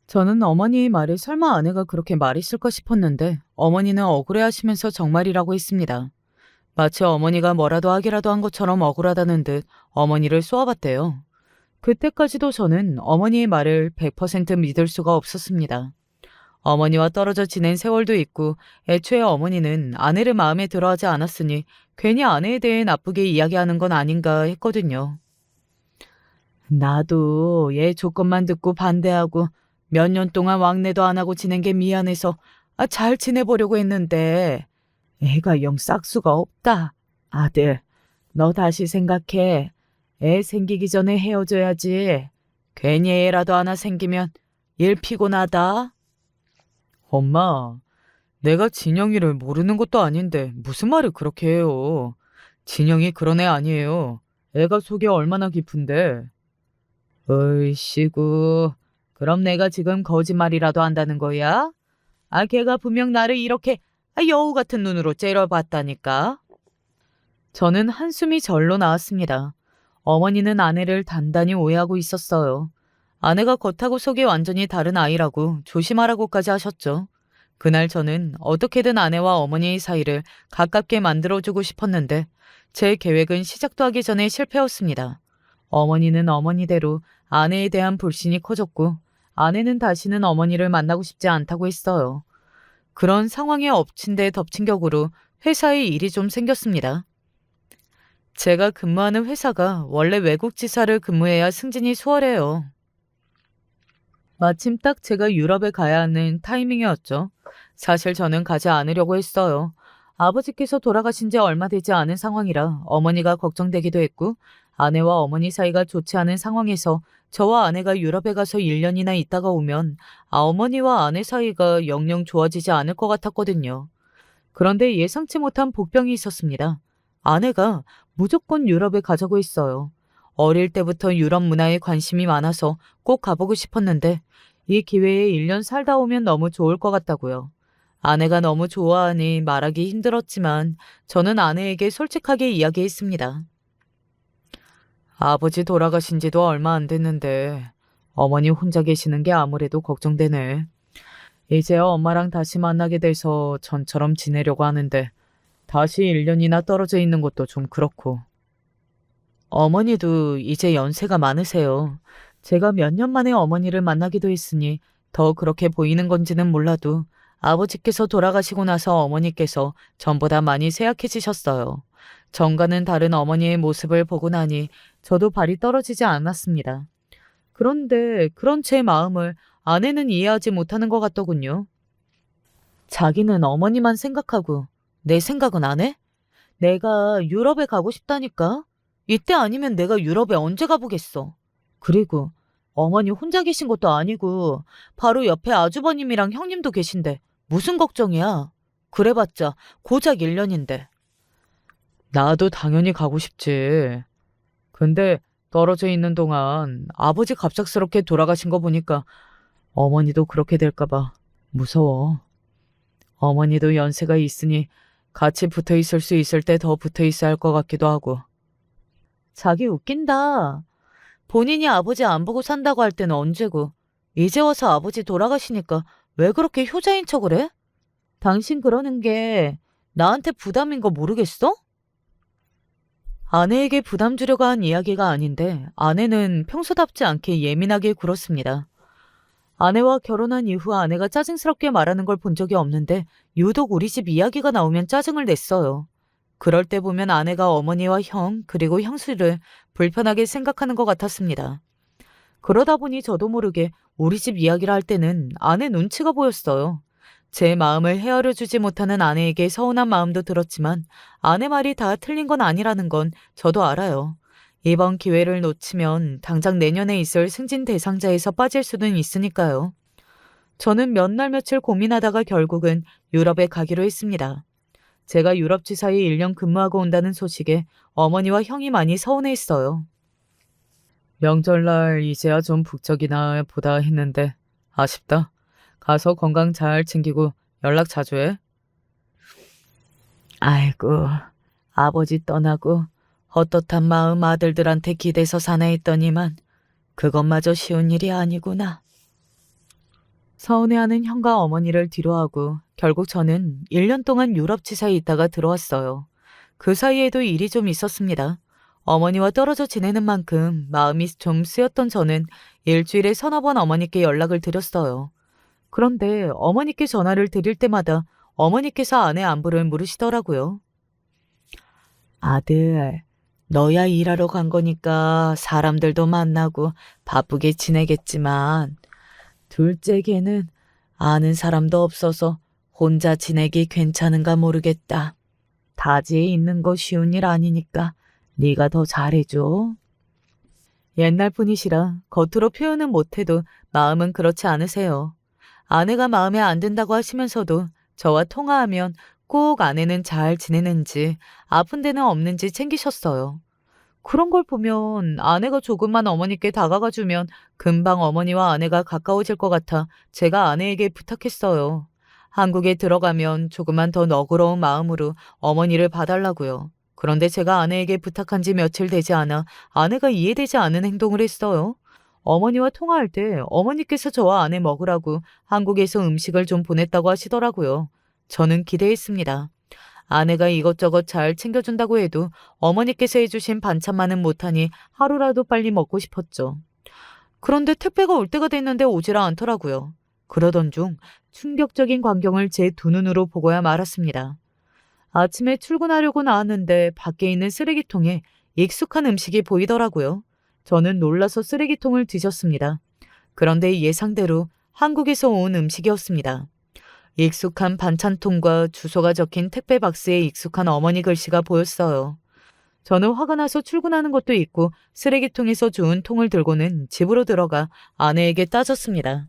저는 어머니의 말에 설마 아내가 그렇게 말했을까 싶었는데 어머니는 억울해하시면서 정말이라고 했습니다. 마치 어머니가 뭐라도 하기라도 한 것처럼 억울하다는 듯 어머니를 쏘아봤대요. 그때까지도 저는 어머니의 말을 100% 믿을 수가 없었습니다. 어머니와 떨어져 지낸 세월도 있고 애초에 어머니는 아내를 마음에 들어하지 않았으니 괜히 아내에 대해 나쁘게 이야기하는 건 아닌가 했거든요. 나도 얘 조건만 듣고 반대하고 몇 년 동안 왕래도 안 하고 지낸 게 미안해서 잘 지내보려고 했는데 애가 영 싹수가 없다. 아들, 너 다시 생각해. 애 생기기 전에 헤어져야지. 괜히 애라도 하나 생기면 일 피곤하다. 엄마, 내가 진영이를 모르는 것도 아닌데 무슨 말을 그렇게 해요. 진영이 그런 애 아니에요. 애가 속이 얼마나 깊은데. 어이씨구. 그럼 내가 지금 거짓말이라도 한다는 거야? 아, 걔가 분명 나를 이렇게 여우 같은 눈으로 째려봤다니까. 저는 한숨이 절로 나왔습니다. 어머니는 아내를 단단히 오해하고 있었어요. 아내가 겉하고 속이 완전히 다른 아이라고 조심하라고까지 하셨죠. 그날 저는 어떻게든 아내와 어머니의 사이를 가깝게 만들어주고 싶었는데 제 계획은 시작도 하기 전에 실패였습니다. 어머니는 어머니대로 아내에 대한 불신이 커졌고 아내는 다시는 어머니를 만나고 싶지 않다고 했어요. 그런 상황에 엎친 데 덮친 격으로 회사에 일이 좀 생겼습니다. 제가 근무하는 회사가 원래 외국 지사를 근무해야 승진이 수월해요. 마침 딱 제가 유럽에 가야 하는 타이밍이었죠. 사실 저는 가지 않으려고 했어요. 아버지께서 돌아가신 지 얼마 되지 않은 상황이라 어머니가 걱정되기도 했고 아내와 어머니 사이가 좋지 않은 상황에서 저와 아내가 유럽에 가서 1년이나 있다가 오면 어머니와 아내 사이가 영영 좋아지지 않을 것 같았거든요. 그런데 예상치 못한 복병이 있었습니다. 아내가 무조건 유럽에 가자고 했어요. 어릴 때부터 유럽 문화에 관심이 많아서 꼭 가보고 싶었는데 이 기회에 1년 살다 오면 너무 좋을 것 같다고요. 아내가 너무 좋아하니 말하기 힘들었지만 저는 아내에게 솔직하게 이야기했습니다. 아버지 돌아가신 지도 얼마 안 됐는데 어머니 혼자 계시는 게 아무래도 걱정되네. 이제야 엄마랑 다시 만나게 돼서 전처럼 지내려고 하는데 다시 1년이나 떨어져 있는 것도 좀 그렇고. 어머니도 이제 연세가 많으세요. 제가 몇 년 만에 어머니를 만나기도 했으니 더 그렇게 보이는 건지는 몰라도 아버지께서 돌아가시고 나서 어머니께서 전보다 많이 쇠약해지셨어요. 전과는 다른 어머니의 모습을 보고 나니 저도 발이 떨어지지 않았습니다. 그런데 그런 제 마음을 아내는 이해하지 못하는 것 같더군요. 자기는 어머니만 생각하고 내 생각은 안 해? 내가 유럽에 가고 싶다니까? 이때 아니면 내가 유럽에 언제 가보겠어? 그리고 어머니 혼자 계신 것도 아니고 바로 옆에 아주버님이랑 형님도 계신데 무슨 걱정이야? 그래봤자 고작 1년인데. 나도 당연히 가고 싶지. 근데 떨어져 있는 동안 아버지 갑작스럽게 돌아가신 거 보니까 어머니도 그렇게 될까봐 무서워. 어머니도 연세가 있으니 같이 붙어 있을 수 있을 때 더 붙어 있어야 할 것 같기도 하고. 자기 웃긴다. 본인이 아버지 안 보고 산다고 할 때는 언제고 이제 와서 아버지 돌아가시니까 왜 그렇게 효자인 척을 해? 당신 그러는 게 나한테 부담인 거 모르겠어? 아내에게 부담 주려고 한 이야기가 아닌데 아내는 평소답지 않게 예민하게 굴었습니다. 아내와 결혼한 이후 아내가 짜증스럽게 말하는 걸 본 적이 없는데 유독 우리 집 이야기가 나오면 짜증을 냈어요. 그럴 때 보면 아내가 어머니와 형 그리고 형수를 불편하게 생각하는 것 같았습니다. 그러다 보니 저도 모르게 우리 집 이야기를 할 때는 아내 눈치가 보였어요. 제 마음을 헤아려 주지 못하는 아내에게 서운한 마음도 들었지만 아내 말이 다 틀린 건 아니라는 건 저도 알아요. 이번 기회를 놓치면 당장 내년에 있을 승진 대상자에서 빠질 수는 있으니까요. 저는 몇 날 며칠 고민하다가 결국은 유럽에 가기로 했습니다. 제가 유럽 지사에 1년 근무하고 온다는 소식에 어머니와 형이 많이 서운해했어요. 명절날 이제야 좀 북적이나 보다 했는데 아쉽다. 가서 건강 잘 챙기고 연락 자주 해. 아이고, 아버지 떠나고 헛헛한 마음 아들들한테 기대서 사나 했더니만 그것마저 쉬운 일이 아니구나. 서운해하는 형과 어머니를 뒤로하고 결국 저는 1년 동안 유럽 지사에 있다가 들어왔어요. 그 사이에도 일이 좀 있었습니다. 어머니와 떨어져 지내는 만큼 마음이 좀 쓰였던 저는 일주일에 서너 번 어머니께 연락을 드렸어요. 그런데 어머니께 전화를 드릴 때마다 어머니께서 아내 안부를 물으시더라고요. 아들, 너야 일하러 간 거니까 사람들도 만나고 바쁘게 지내겠지만 둘째 걔는 아는 사람도 없어서 혼자 지내기 괜찮은가 모르겠다. 타지에 있는 거 쉬운 일 아니니까 네가 더 잘해줘. 옛날 분이시라 겉으로 표현은 못해도 마음은 그렇지 않으세요. 아내가 마음에 안 든다고 하시면서도 저와 통화하면 꼭 아내는 잘 지내는지 아픈 데는 없는지 챙기셨어요. 그런 걸 보면 아내가 조금만 어머니께 다가가 주면 금방 어머니와 아내가 가까워질 것 같아 제가 아내에게 부탁했어요. 한국에 들어가면 조금만 더 너그러운 마음으로 어머니를 봐달라고요. 그런데 제가 아내에게 부탁한 지 며칠 되지 않아 아내가 이해되지 않은 행동을 했어요. 어머니와 통화할 때 어머니께서 저와 아내 먹으라고 한국에서 음식을 좀 보냈다고 하시더라고요. 저는 기대했습니다. 아내가 이것저것 잘 챙겨준다고 해도 어머니께서 해주신 반찬만은 못하니 하루라도 빨리 먹고 싶었죠. 그런데 택배가 올 때가 됐는데 오지라 않더라고요. 그러던 중 충격적인 광경을 제 두 눈으로 보고야 말았습니다. 아침에 출근하려고 나왔는데 밖에 있는 쓰레기통에 익숙한 음식이 보이더라고요. 저는 놀라서 쓰레기통을 뒤졌습니다. 그런데 예상대로 한국에서 온 음식이었습니다. 익숙한 반찬통과 주소가 적힌 택배 박스에 익숙한 어머니 글씨가 보였어요. 저는 화가 나서 출근하는 것도 있고 쓰레기통에서 주운 통을 들고는 집으로 들어가 아내에게 따졌습니다.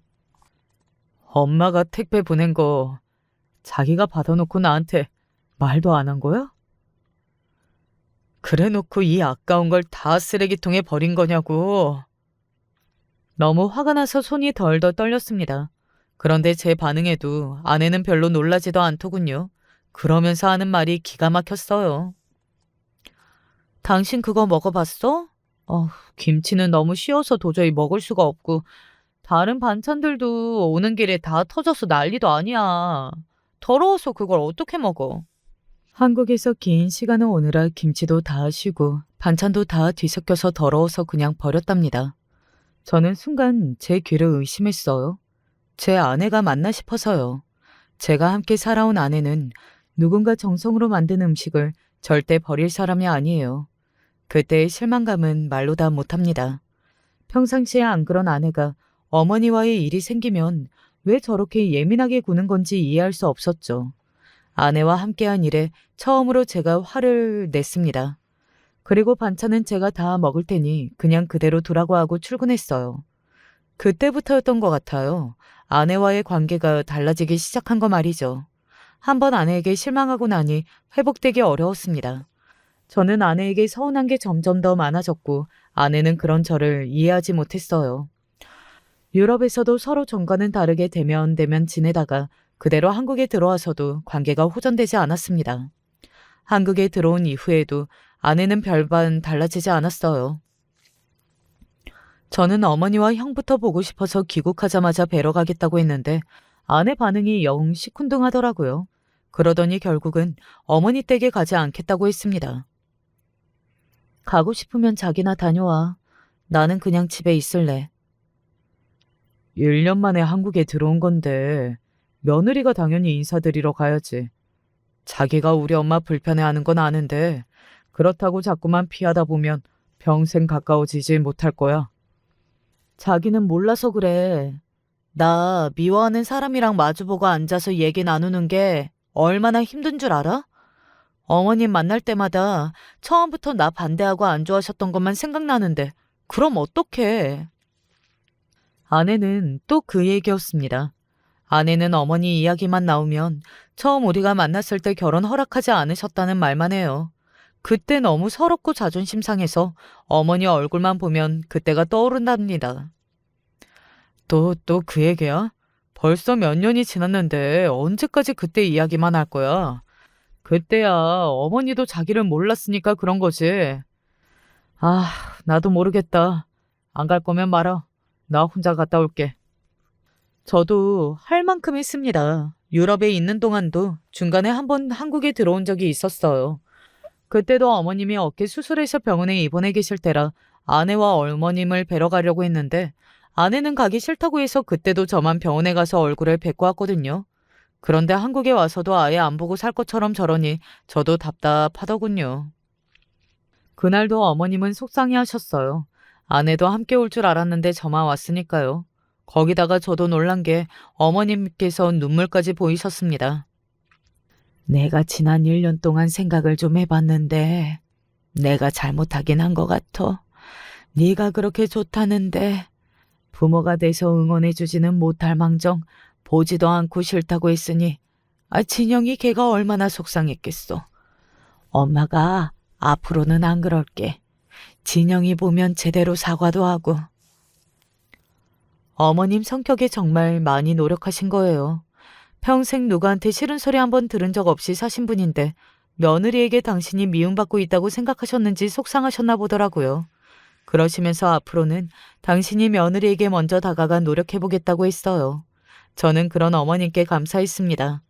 엄마가 택배 보낸 거 자기가 받아놓고 나한테 말도 안 한 거야? 그래 놓고 이 아까운 걸 다 쓰레기통에 버린 거냐고. 너무 화가 나서 손이 덜덜 떨렸습니다. 그런데 제 반응에도 아내는 별로 놀라지도 않더군요. 그러면서 하는 말이 기가 막혔어요. 당신 그거 먹어봤어? 김치는 너무 쉬워서 도저히 먹을 수가 없고 다른 반찬들도 오는 길에 다 터져서 난리도 아니야. 더러워서 그걸 어떻게 먹어? 한국에서 긴 시간을 오느라 김치도 다 쉬고 반찬도 다 뒤섞여서 더러워서 그냥 버렸답니다. 저는 순간 제 귀를 의심했어요. 제 아내가 맞나 싶어서요. 제가 함께 살아온 아내는 누군가 정성으로 만든 음식을 절대 버릴 사람이 아니에요. 그때의 실망감은 말로 다 못합니다. 평상시에 안 그런 아내가 어머니와의 일이 생기면 왜 저렇게 예민하게 구는 건지 이해할 수 없었죠. 아내와 함께한 일에 처음으로 제가 화를 냈습니다. 그리고 반찬은 제가 다 먹을 테니 그냥 그대로 두라고 하고 출근했어요. 그때부터였던 것 같아요. 아내와의 관계가 달라지기 시작한 거 말이죠. 한번 아내에게 실망하고 나니 회복되기 어려웠습니다. 저는 아내에게 서운한 게 점점 더 많아졌고 아내는 그런 저를 이해하지 못했어요. 유럽에서도 서로 정과는 다르게 대면대면 지내다가 그대로 한국에 들어와서도 관계가 호전되지 않았습니다. 한국에 들어온 이후에도 아내는 별반 달라지지 않았어요. 저는 어머니와 형부터 보고 싶어서 귀국하자마자 뵈러 가겠다고 했는데 아내 반응이 영 시큰둥하더라고요. 그러더니 결국은 어머니 댁에 가지 않겠다고 했습니다. 가고 싶으면 자기나 다녀와. 나는 그냥 집에 있을래. 1년 만에 한국에 들어온 건데 며느리가 당연히 인사드리러 가야지. 자기가 우리 엄마 불편해하는 건 아는데 그렇다고 자꾸만 피하다 보면 평생 가까워지지 못할 거야. 자기는 몰라서 그래. 나 미워하는 사람이랑 마주보고 앉아서 얘기 나누는 게 얼마나 힘든 줄 알아? 어머님 만날 때마다 처음부터 나 반대하고 안 좋아하셨던 것만 생각나는데 그럼 어떡해? 아내는 또 그 얘기였습니다. 아내는 어머니 이야기만 나오면 처음 우리가 만났을 때 결혼 허락하지 않으셨다는 말만 해요. 그때 너무 서럽고 자존심 상해서 어머니 얼굴만 보면 그때가 떠오른답니다. 또 그 얘기야? 벌써 몇 년이 지났는데 언제까지 그때 이야기만 할 거야? 그때야 어머니도 자기를 몰랐으니까 그런 거지. 아, 나도 모르겠다. 안 갈 거면 말아. 나 혼자 갔다 올게. 저도 할 만큼 했습니다. 유럽에 있는 동안도 중간에 한번 한국에 들어온 적이 있었어요. 그때도 어머님이 어깨 수술해서 병원에 입원해 계실 때라 아내와 어머님을 뵈러 가려고 했는데 아내는 가기 싫다고 해서 그때도 저만 병원에 가서 얼굴을 뵙고 왔거든요. 그런데 한국에 와서도 아예 안 보고 살 것처럼 저러니 저도 답답하더군요. 그날도 어머님은 속상해하셨어요. 아내도 함께 올 줄 알았는데 저만 왔으니까요. 거기다가 저도 놀란 게 어머님께서 눈물까지 보이셨습니다. 내가 지난 1년 동안 생각을 좀 해봤는데 내가 잘못하긴 한 것 같아. 네가 그렇게 좋다는데 부모가 돼서 응원해주지는 못할 망정 보지도 않고 싫다고 했으니 진영이 걔가 얼마나 속상했겠어. 엄마가 앞으로는 안 그럴게. 진영이 보면 제대로 사과도 하고. 어머님 성격에 정말 많이 노력하신 거예요. 평생 누구한테 싫은 소리 한 번 들은 적 없이 사신 분인데 며느리에게 당신이 미움받고 있다고 생각하셨는지 속상하셨나 보더라고요. 그러시면서 앞으로는 당신이 며느리에게 먼저 다가가 노력해보겠다고 했어요. 저는 그런 어머님께 감사했습니다.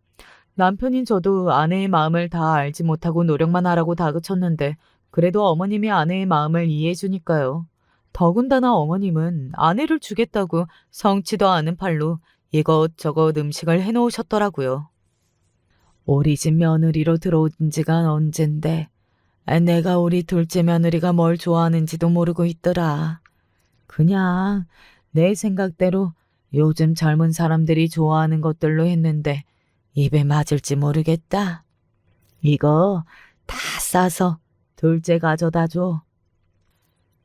남편인 저도 아내의 마음을 다 알지 못하고 노력만 하라고 다그쳤는데 그래도 어머님이 아내의 마음을 이해해주니까요. 더군다나 어머님은 아내를 주겠다고 성치도 않은 팔로 이것저것 음식을 해놓으셨더라고요. 우리 집 며느리로 들어온 지가 언젠데 내가 우리 둘째 며느리가 뭘 좋아하는지도 모르고 있더라. 그냥 내 생각대로 요즘 젊은 사람들이 좋아하는 것들로 했는데 입에 맞을지 모르겠다. 이거 다 싸서 둘째 가져다 줘.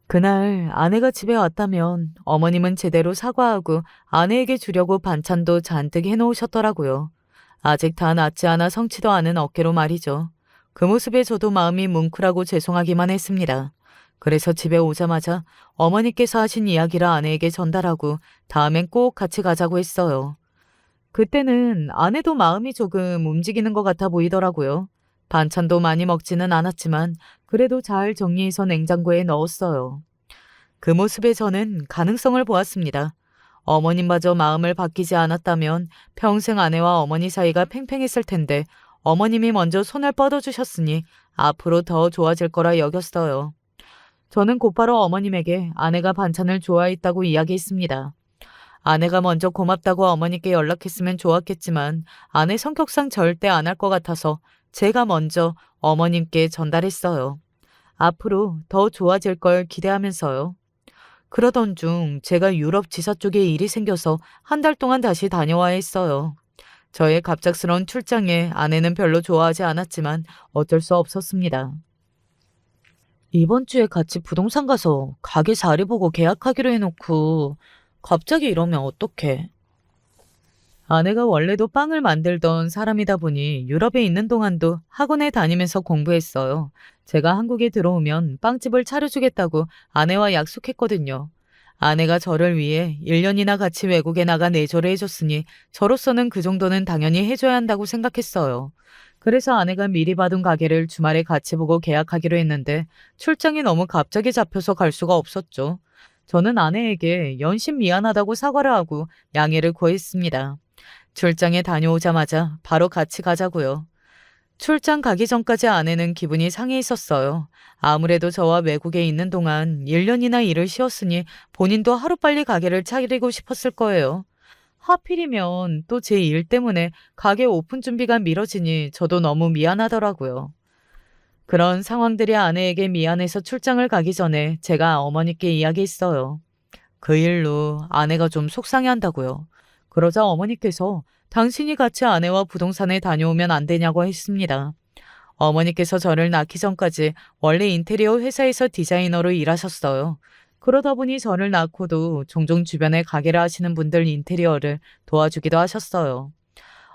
그날 아내가 집에 왔다면 어머님은 제대로 사과하고 아내에게 주려고 반찬도 잔뜩 해놓으셨더라고요. 아직 다 낫지 않아 성치도 않은 어깨로 말이죠. 그 모습에 저도 마음이 뭉클하고 죄송하기만 했습니다. 그래서 집에 오자마자 어머니께서 하신 이야기를 아내에게 전달하고 다음엔 꼭 같이 가자고 했어요. 그때는 아내도 마음이 조금 움직이는 것 같아 보이더라고요. 반찬도 많이 먹지는 않았지만 그래도 잘 정리해서 냉장고에 넣었어요. 그 모습에 저는 가능성을 보았습니다. 어머님마저 마음을 바뀌지 않았다면 평생 아내와 어머니 사이가 팽팽했을 텐데 어머님이 먼저 손을 뻗어주셨으니 앞으로 더 좋아질 거라 여겼어요. 저는 곧바로 어머님에게 아내가 반찬을 좋아했다고 이야기했습니다. 아내가 먼저 고맙다고 어머니께 연락했으면 좋았겠지만 아내 성격상 절대 안 할 것 같아서 제가 먼저 어머님께 전달했어요. 앞으로 더 좋아질 걸 기대하면서요. 그러던 중 제가 유럽 지사 쪽에 일이 생겨서 한 달 동안 다시 다녀와야 했어요. 저의 갑작스러운 출장에 아내는 별로 좋아하지 않았지만 어쩔 수 없었습니다. 이번 주에 같이 부동산 가서 가게 자리 보고 계약하기로 해놓고 갑자기 이러면 어떡해? 아내가 원래도 빵을 만들던 사람이다 보니 유럽에 있는 동안도 학원에 다니면서 공부했어요. 제가 한국에 들어오면 빵집을 차려주겠다고 아내와 약속했거든요. 아내가 저를 위해 1년이나 같이 외국에 나가 내조를 해줬으니 저로서는 그 정도는 당연히 해줘야 한다고 생각했어요. 그래서 아내가 미리 받은 가게를 주말에 같이 보고 계약하기로 했는데 출장이 너무 갑자기 잡혀서 갈 수가 없었죠. 저는 아내에게 연신 미안하다고 사과를 하고 양해를 구했습니다. 출장에 다녀오자마자 바로 같이 가자고요. 출장 가기 전까지 아내는 기분이 상해 있었어요. 아무래도 저와 외국에 있는 동안 1년이나 일을 쉬었으니 본인도 하루빨리 가게를 차리고 싶었을 거예요. 하필이면 또 제 일 때문에 가게 오픈 준비가 미뤄지니 저도 너무 미안하더라고요. 그런 상황들이 아내에게 미안해서 출장을 가기 전에 제가 어머니께 이야기했어요. 그 일로 아내가 좀 속상해한다고요. 그러자 어머니께서 당신이 같이 아내와 부동산에 다녀오면 안 되냐고 했습니다. 어머니께서 저를 낳기 전까지 원래 인테리어 회사에서 디자이너로 일하셨어요. 그러다 보니 저를 낳고도 종종 주변에 가게를 하시는 분들 인테리어를 도와주기도 하셨어요.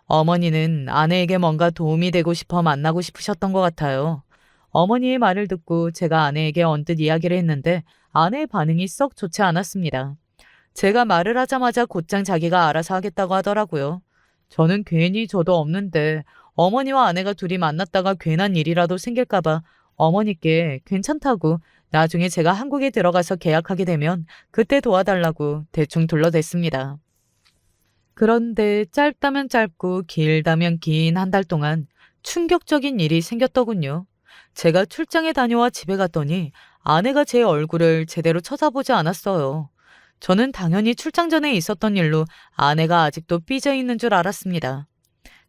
어머니는 아내에게 뭔가 도움이 되고 싶어 만나고 싶으셨던 것 같아요. 어머니의 말을 듣고 제가 아내에게 언뜻 이야기를 했는데 아내의 반응이 썩 좋지 않았습니다. 제가 말을 하자마자 곧장 자기가 알아서 하겠다고 하더라고요. 저는 괜히 저도 없는데 어머니와 아내가 둘이 만났다가 괜한 일이라도 생길까봐 어머니께 괜찮다고 나중에 제가 한국에 들어가서 계약하게 되면 그때 도와달라고 대충 둘러댔습니다. 그런데 짧다면 짧고 길다면 긴 한 달 동안 충격적인 일이 생겼더군요. 제가 출장에 다녀와 집에 갔더니 아내가 제 얼굴을 제대로 쳐다보지 않았어요. 저는 당연히 출장 전에 있었던 일로 아내가 아직도 삐져 있는 줄 알았습니다.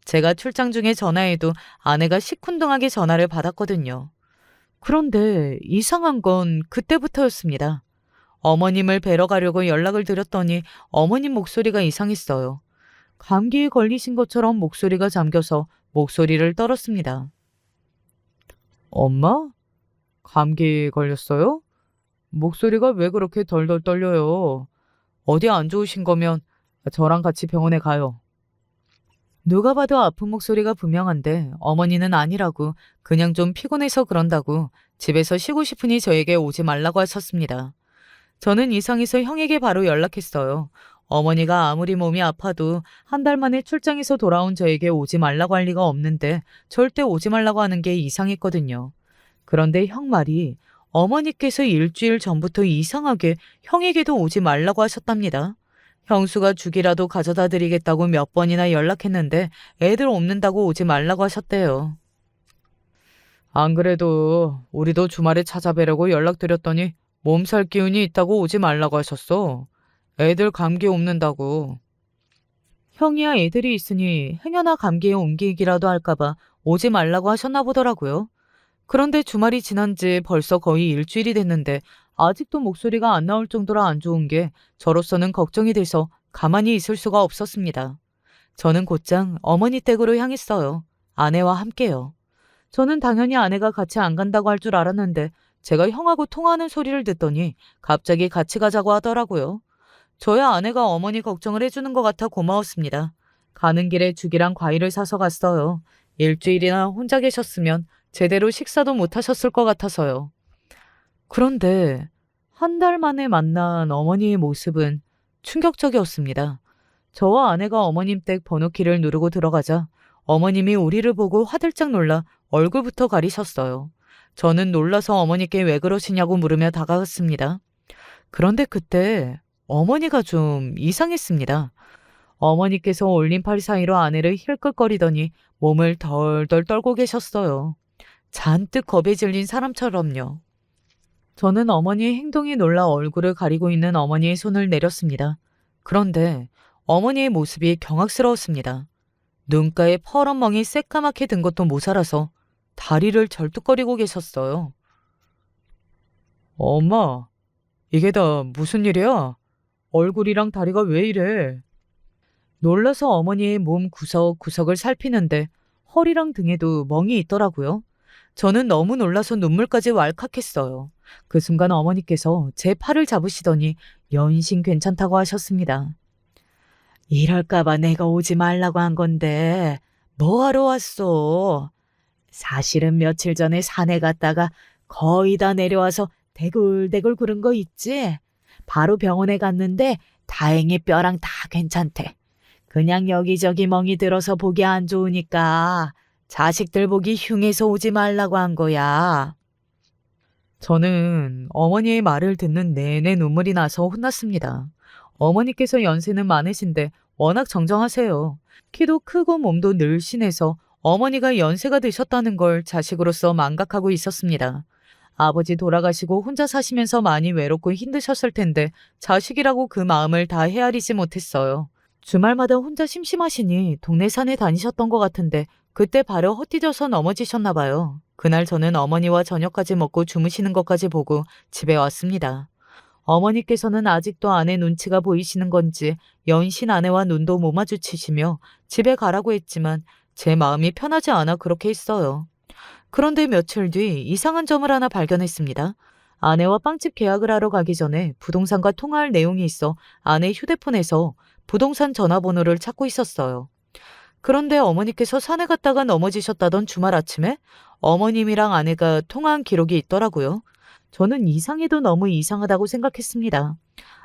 제가 출장 중에 전화해도 아내가 시큰둥하게 전화를 받았거든요. 그런데 이상한 건 그때부터였습니다. 어머님을 뵈러 가려고 연락을 드렸더니 어머님 목소리가 이상했어요. 감기에 걸리신 것처럼 목소리가 잠겨서 목소리를 떨었습니다. 엄마? 감기 걸렸어요? 목소리가 왜 그렇게 덜덜 떨려요? 어디 안 좋으신 거면 저랑 같이 병원에 가요. 누가 봐도 아픈 목소리가 분명한데 어머니는 아니라고 그냥 좀 피곤해서 그런다고 집에서 쉬고 싶으니 저에게 오지 말라고 하셨습니다. 저는 이상해서 형에게 바로 연락했어요. 어머니가 아무리 몸이 아파도 한 달 만에 출장에서 돌아온 저에게 오지 말라고 할 리가 없는데 절대 오지 말라고 하는 게 이상했거든요. 그런데 형 말이 어머니께서 일주일 전부터 이상하게 형에게도 오지 말라고 하셨답니다. 형수가 죽이라도 가져다 드리겠다고 몇 번이나 연락했는데 애들 없는다고 오지 말라고 하셨대요. 안 그래도 우리도 주말에 찾아뵈려고 연락드렸더니 몸살 기운이 있다고 오지 말라고 하셨어. 애들 감기 옮는다고. 형이야 애들이 있으니 행여나 감기에 옮기기라도 할까봐 오지 말라고 하셨나 보더라고요. 그런데 주말이 지난 지 벌써 거의 일주일이 됐는데 아직도 목소리가 안 나올 정도로 안 좋은 게 저로서는 걱정이 돼서 가만히 있을 수가 없었습니다. 저는 곧장 어머니 댁으로 향했어요. 아내와 함께요. 저는 당연히 아내가 같이 안 간다고 할 줄 알았는데 제가 형하고 통화하는 소리를 듣더니 갑자기 같이 가자고 하더라고요. 저야 아내가 어머니 걱정을 해주는 것 같아 고마웠습니다. 가는 길에 죽이랑 과일을 사서 갔어요. 일주일이나 혼자 계셨으면 제대로 식사도 못 하셨을 것 같아서요. 그런데 한 달 만에 만난 어머니의 모습은 충격적이었습니다. 저와 아내가 어머님 댁 번호키를 누르고 들어가자 어머님이 우리를 보고 화들짝 놀라 얼굴부터 가리셨어요. 저는 놀라서 어머니께 왜 그러시냐고 물으며 다가갔습니다. 그런데 그때 어머니가 좀 이상했습니다. 어머니께서 올림팔 사이로 아내를 힐끗거리더니 몸을 덜덜 떨고 계셨어요. 잔뜩 겁에 질린 사람처럼요. 저는 어머니의 행동에 놀라 얼굴을 가리고 있는 어머니의 손을 내렸습니다. 그런데 어머니의 모습이 경악스러웠습니다. 눈가에 퍼런 멍이 새까맣게 든 것도 모자라서 다리를 절뚝거리고 계셨어요. 엄마, 이게 다 무슨 일이야? 얼굴이랑 다리가 왜 이래? 놀라서 어머니의 몸 구석구석을 살피는데 허리랑 등에도 멍이 있더라고요. 저는 너무 놀라서 눈물까지 왈칵했어요. 그 순간 어머니께서 제 팔을 잡으시더니 연신 괜찮다고 하셨습니다. 이럴까봐 내가 오지 말라고 한 건데 뭐하러 왔어? 사실은 며칠 전에 산에 갔다가 거의 다 내려와서 대굴대굴 구른 거 있지? 바로 병원에 갔는데 다행히 뼈랑 다 괜찮대. 그냥 여기저기 멍이 들어서 보기 안 좋으니까 자식들 보기 흉해서 오지 말라고 한 거야. 저는 어머니의 말을 듣는 내내 눈물이 나서 혼났습니다. 어머니께서 연세는 많으신데 워낙 정정하세요. 키도 크고 몸도 늘씬해서 어머니가 연세가 드셨다는 걸 자식으로서 망각하고 있었습니다. 아버지 돌아가시고 혼자 사시면서 많이 외롭고 힘드셨을 텐데 자식이라고 그 마음을 다 헤아리지 못했어요. 주말마다 혼자 심심하시니 동네 산에 다니셨던 것 같은데 그때 발을 헛디뎌서 넘어지셨나 봐요. 그날 저는 어머니와 저녁까지 먹고 주무시는 것까지 보고 집에 왔습니다. 어머니께서는 아직도 아내 눈치가 보이시는 건지 연신 아내와 눈도 못 마주치시며 집에 가라고 했지만 제 마음이 편하지 않아 그렇게 했어요. 그런데 며칠 뒤 이상한 점을 하나 발견했습니다. 아내와 빵집 계약을 하러 가기 전에 부동산과 통화할 내용이 있어 아내 휴대폰에서 부동산 전화번호를 찾고 있었어요. 그런데 어머니께서 산에 갔다가 넘어지셨다던 주말 아침에 어머님이랑 아내가 통화한 기록이 있더라고요. 저는 이상해도 너무 이상하다고 생각했습니다.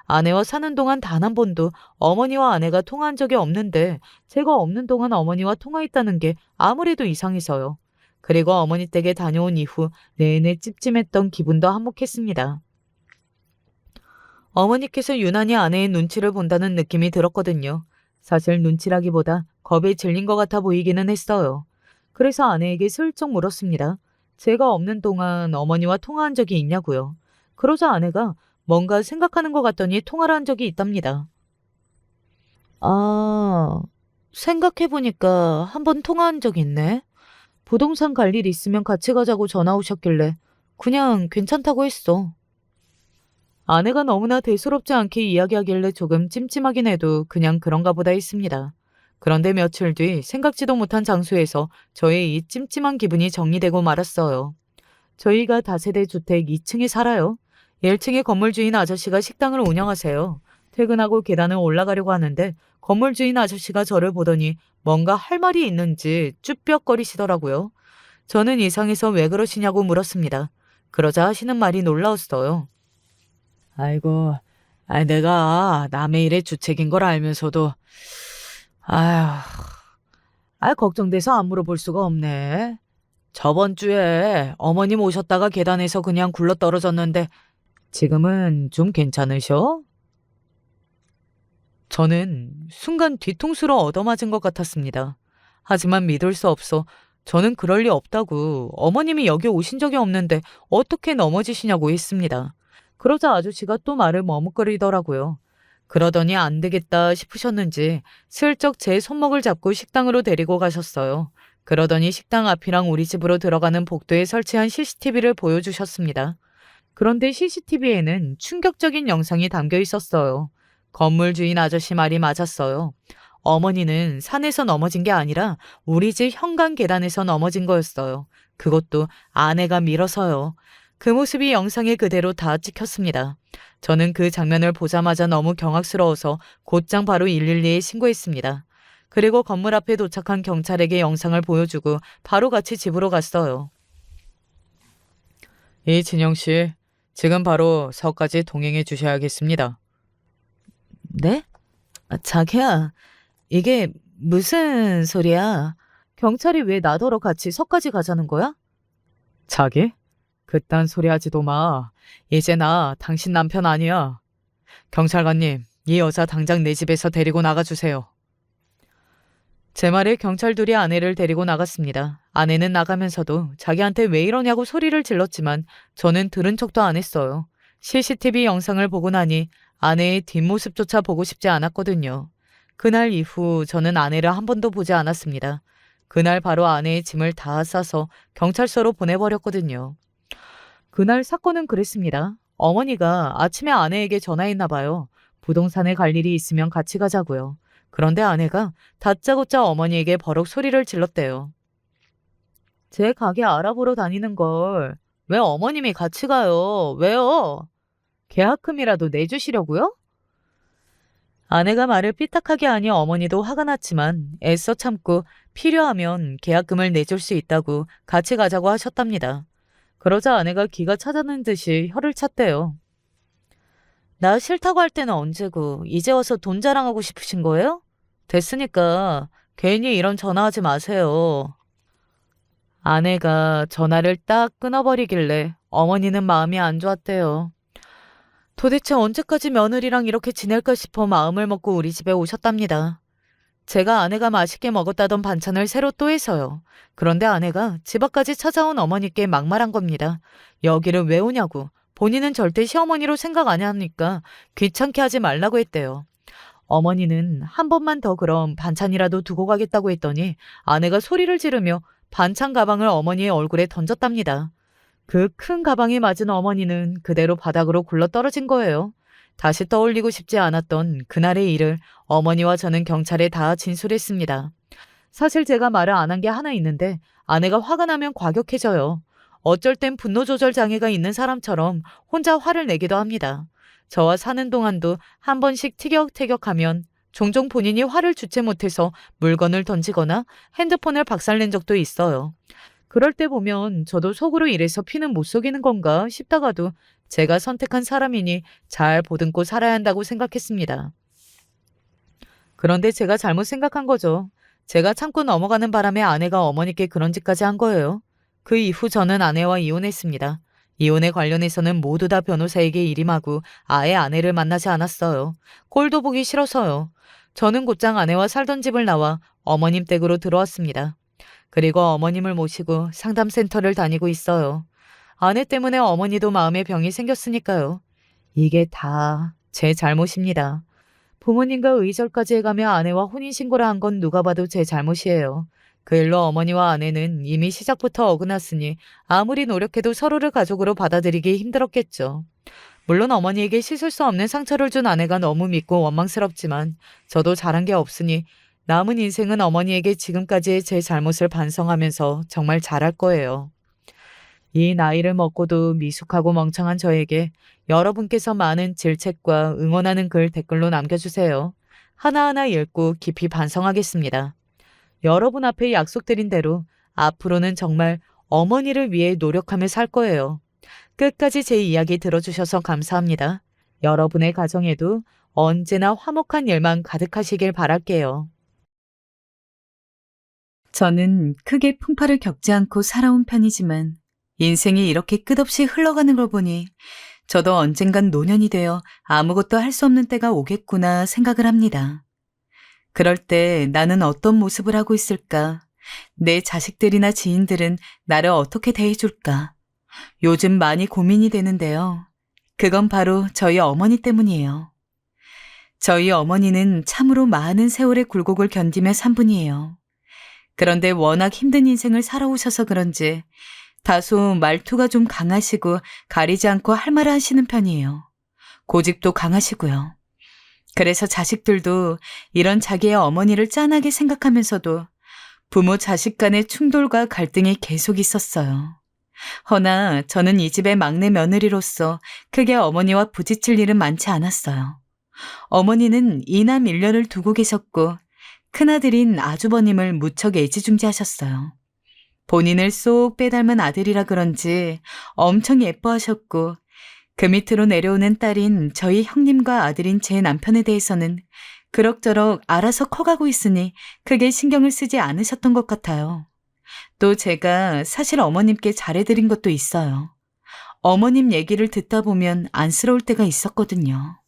아내와 사는 동안 단 한 번도 어머니와 아내가 통화한 적이 없는데 제가 없는 동안 어머니와 통화했다는 게 아무래도 이상해서요. 그리고 어머니 댁에 다녀온 이후 내내 찝찝했던 기분도 한몫했습니다. 어머니께서 유난히 아내의 눈치를 본다는 느낌이 들었거든요. 사실 눈치라기보다 겁에 질린 것 같아 보이기는 했어요. 그래서 아내에게 슬쩍 물었습니다. 제가 없는 동안 어머니와 통화한 적이 있냐고요. 그러자 아내가 뭔가 생각하는 것 같더니 통화를 한 적이 있답니다. 아, 생각해보니까 한 번 통화한 적 있네. 부동산 갈 일 있으면 같이 가자고 전화 오셨길래 그냥 괜찮다고 했어. 아내가 너무나 대수롭지 않게 이야기하길래 조금 찜찜하긴 해도 그냥 그런가 보다 했습니다. 그런데 며칠 뒤 생각지도 못한 장소에서 저의 이 찜찜한 기분이 정리되고 말았어요. 저희가 다세대 주택 2층에 살아요. 1층의 건물 주인 아저씨가 식당을 운영하세요. 퇴근하고 계단을 올라가려고 하는데 건물 주인 아저씨가 저를 보더니 뭔가 할 말이 있는지 쭈뼛거리시더라고요. 저는 이상해서 왜 그러시냐고 물었습니다. 그러자 하시는 말이 놀라웠어요. 아이고, 내가 남의 일에 주책인 걸 알면서도 아휴, 걱정돼서 안 물어볼 수가 없네. 저번 주에 어머님 오셨다가 계단에서 그냥 굴러 떨어졌는데 지금은 좀 괜찮으셔? 저는 순간 뒤통수로 얻어맞은 것 같았습니다. 하지만 믿을 수 없어 저는 그럴 리 없다고 어머님이 여기 오신 적이 없는데 어떻게 넘어지시냐고 했습니다. 그러자 아저씨가 또 말을 머뭇거리더라고요. 그러더니 안 되겠다 싶으셨는지 슬쩍 제 손목을 잡고 식당으로 데리고 가셨어요. 그러더니 식당 앞이랑 우리 집으로 들어가는 복도에 설치한 CCTV를 보여주셨습니다. 그런데 CCTV에는 충격적인 영상이 담겨 있었어요. 건물 주인 아저씨 말이 맞았어요. 어머니는 산에서 넘어진 게 아니라 우리 집 현관 계단에서 넘어진 거였어요. 그것도 아내가 밀어서요. 그 모습이 영상에 그대로 다 찍혔습니다. 저는 그 장면을 보자마자 너무 경악스러워서 곧장 바로 112에 신고했습니다. 그리고 건물 앞에 도착한 경찰에게 영상을 보여주고 바로 같이 집으로 갔어요. 진영 씨, 지금 바로 서까지 동행해 주셔야겠습니다. 네? 자기야, 이게 무슨 소리야? 경찰이 왜 나더러 같이 서까지 가자는 거야? 자기? 그딴 소리 하지도 마. 이제 나 당신 남편 아니야. 경찰관님, 이 여자 당장 내 집에서 데리고 나가주세요. 제 말에 경찰들이 아내를 데리고 나갔습니다. 아내는 나가면서도 자기한테 왜 이러냐고 소리를 질렀지만 저는 들은 척도 안 했어요. CCTV 영상을 보고 나니 아내의 뒷모습조차 보고 싶지 않았거든요. 그날 이후 저는 아내를 한 번도 보지 않았습니다. 그날 바로 아내의 짐을 다 싸서 경찰서로 보내버렸거든요. 그날 사건은 그랬습니다. 어머니가 아침에 아내에게 전화했나 봐요. 부동산에 갈 일이 있으면 같이 가자고요. 그런데 아내가 다짜고짜 어머니에게 버럭 소리를 질렀대요. 제 가게 알아보러 다니는 걸 왜 어머님이 같이 가요? 왜요? 계약금이라도 내주시려고요? 아내가 말을 삐딱하게 하니 어머니도 화가 났지만 애써 참고 필요하면 계약금을 내줄 수 있다고 같이 가자고 하셨답니다. 그러자 아내가 기가 차다는 듯이 혀를 찼대요. 나 싫다고 할 때는 언제고 이제 와서 돈 자랑하고 싶으신 거예요? 됐으니까 괜히 이런 전화하지 마세요. 아내가 전화를 딱 끊어버리길래 어머니는 마음이 안 좋았대요. 도대체 언제까지 며느리랑 이렇게 지낼까 싶어 마음을 먹고 우리 집에 오셨답니다. 제가 아내가 맛있게 먹었다던 반찬을 새로 또 해서요. 그런데 아내가 집 앞까지 찾아온 어머니께 막말한 겁니다. 여기를 왜 오냐고. 본인은 절대 시어머니로 생각 안 하니까 귀찮게 하지 말라고 했대요. 어머니는 한 번만 더 그럼 반찬이라도 두고 가겠다고 했더니 아내가 소리를 지르며 반찬 가방을 어머니의 얼굴에 던졌답니다. 그 큰 가방에 맞은 어머니는 그대로 바닥으로 굴러 떨어진 거예요. 다시 떠올리고 싶지 않았던 그날의 일을 어머니와 저는 경찰에 다 진술했습니다. 사실 제가 말을 안 한 게 하나 있는데 아내가 화가 나면 과격해져요. 어쩔 땐 분노 조절 장애가 있는 사람처럼 혼자 화를 내기도 합니다. 저와 사는 동안도 한 번씩 티격태격하면 종종 본인이 화를 주체 못해서 물건을 던지거나 핸드폰을 박살낸 적도 있어요. 그럴 때 보면 저도 속으로 이래서 피는 못 속이는 건가 싶다가도 제가 선택한 사람이니 잘 보듬고 살아야 한다고 생각했습니다. 그런데 제가 잘못 생각한 거죠. 제가 참고 넘어가는 바람에 아내가 어머니께 그런 짓까지 한 거예요. 그 이후 저는 아내와 이혼했습니다. 이혼에 관련해서는 모두 다 변호사에게 일임하고 아예 아내를 만나지 않았어요. 꼴도 보기 싫어서요. 저는 곧장 아내와 살던 집을 나와 어머님 댁으로 들어왔습니다. 그리고 어머님을 모시고 상담센터를 다니고 있어요. 아내 때문에 어머니도 마음에 병이 생겼으니까요. 이게 다 제 잘못입니다. 부모님과 의절까지 해가며 아내와 혼인신고를 한 건 누가 봐도 제 잘못이에요. 그 일로 어머니와 아내는 이미 시작부터 어긋났으니 아무리 노력해도 서로를 가족으로 받아들이기 힘들었겠죠. 물론 어머니에게 씻을 수 없는 상처를 준 아내가 너무 믿고 원망스럽지만 저도 잘한 게 없으니 남은 인생은 어머니에게 지금까지의 제 잘못을 반성하면서 정말 잘할 거예요. 이 나이를 먹고도 미숙하고 멍청한 저에게 여러분께서 많은 질책과 응원하는 글 댓글로 남겨주세요. 하나하나 읽고 깊이 반성하겠습니다. 여러분 앞에 약속드린 대로 앞으로는 정말 어머니를 위해 노력하며 살 거예요. 끝까지 제 이야기 들어주셔서 감사합니다. 여러분의 가정에도 언제나 화목한 일만 가득하시길 바랄게요. 저는 크게 풍파를 겪지 않고 살아온 편이지만 인생이 이렇게 끝없이 흘러가는 걸 보니 저도 언젠간 노년이 되어 아무것도 할 수 없는 때가 오겠구나 생각을 합니다. 그럴 때 나는 어떤 모습을 하고 있을까? 내 자식들이나 지인들은 나를 어떻게 대해줄까? 요즘 많이 고민이 되는데요. 그건 바로 저희 어머니 때문이에요. 저희 어머니는 참으로 많은 세월의 굴곡을 견디며 산 분이에요. 그런데 워낙 힘든 인생을 살아오셔서 그런지 다소 말투가 좀 강하시고 가리지 않고 할 말을 하시는 편이에요. 고집도 강하시고요. 그래서 자식들도 이런 자기의 어머니를 짠하게 생각하면서도 부모 자식 간의 충돌과 갈등이 계속 있었어요. 허나 저는 이 집의 막내 며느리로서 크게 어머니와 부딪힐 일은 많지 않았어요. 어머니는 이남 일녀를 두고 계셨고 큰아들인 아주버님을 무척 애지중지하셨어요. 본인을 쏙 빼닮은 아들이라 그런지 엄청 예뻐하셨고 그 밑으로 내려오는 딸인 저희 형님과 아들인 제 남편에 대해서는 그럭저럭 알아서 커가고 있으니 크게 신경을 쓰지 않으셨던 것 같아요. 또 제가 사실 어머님께 잘해드린 것도 있어요. 어머님 얘기를 듣다 보면 안쓰러울 때가 있었거든요.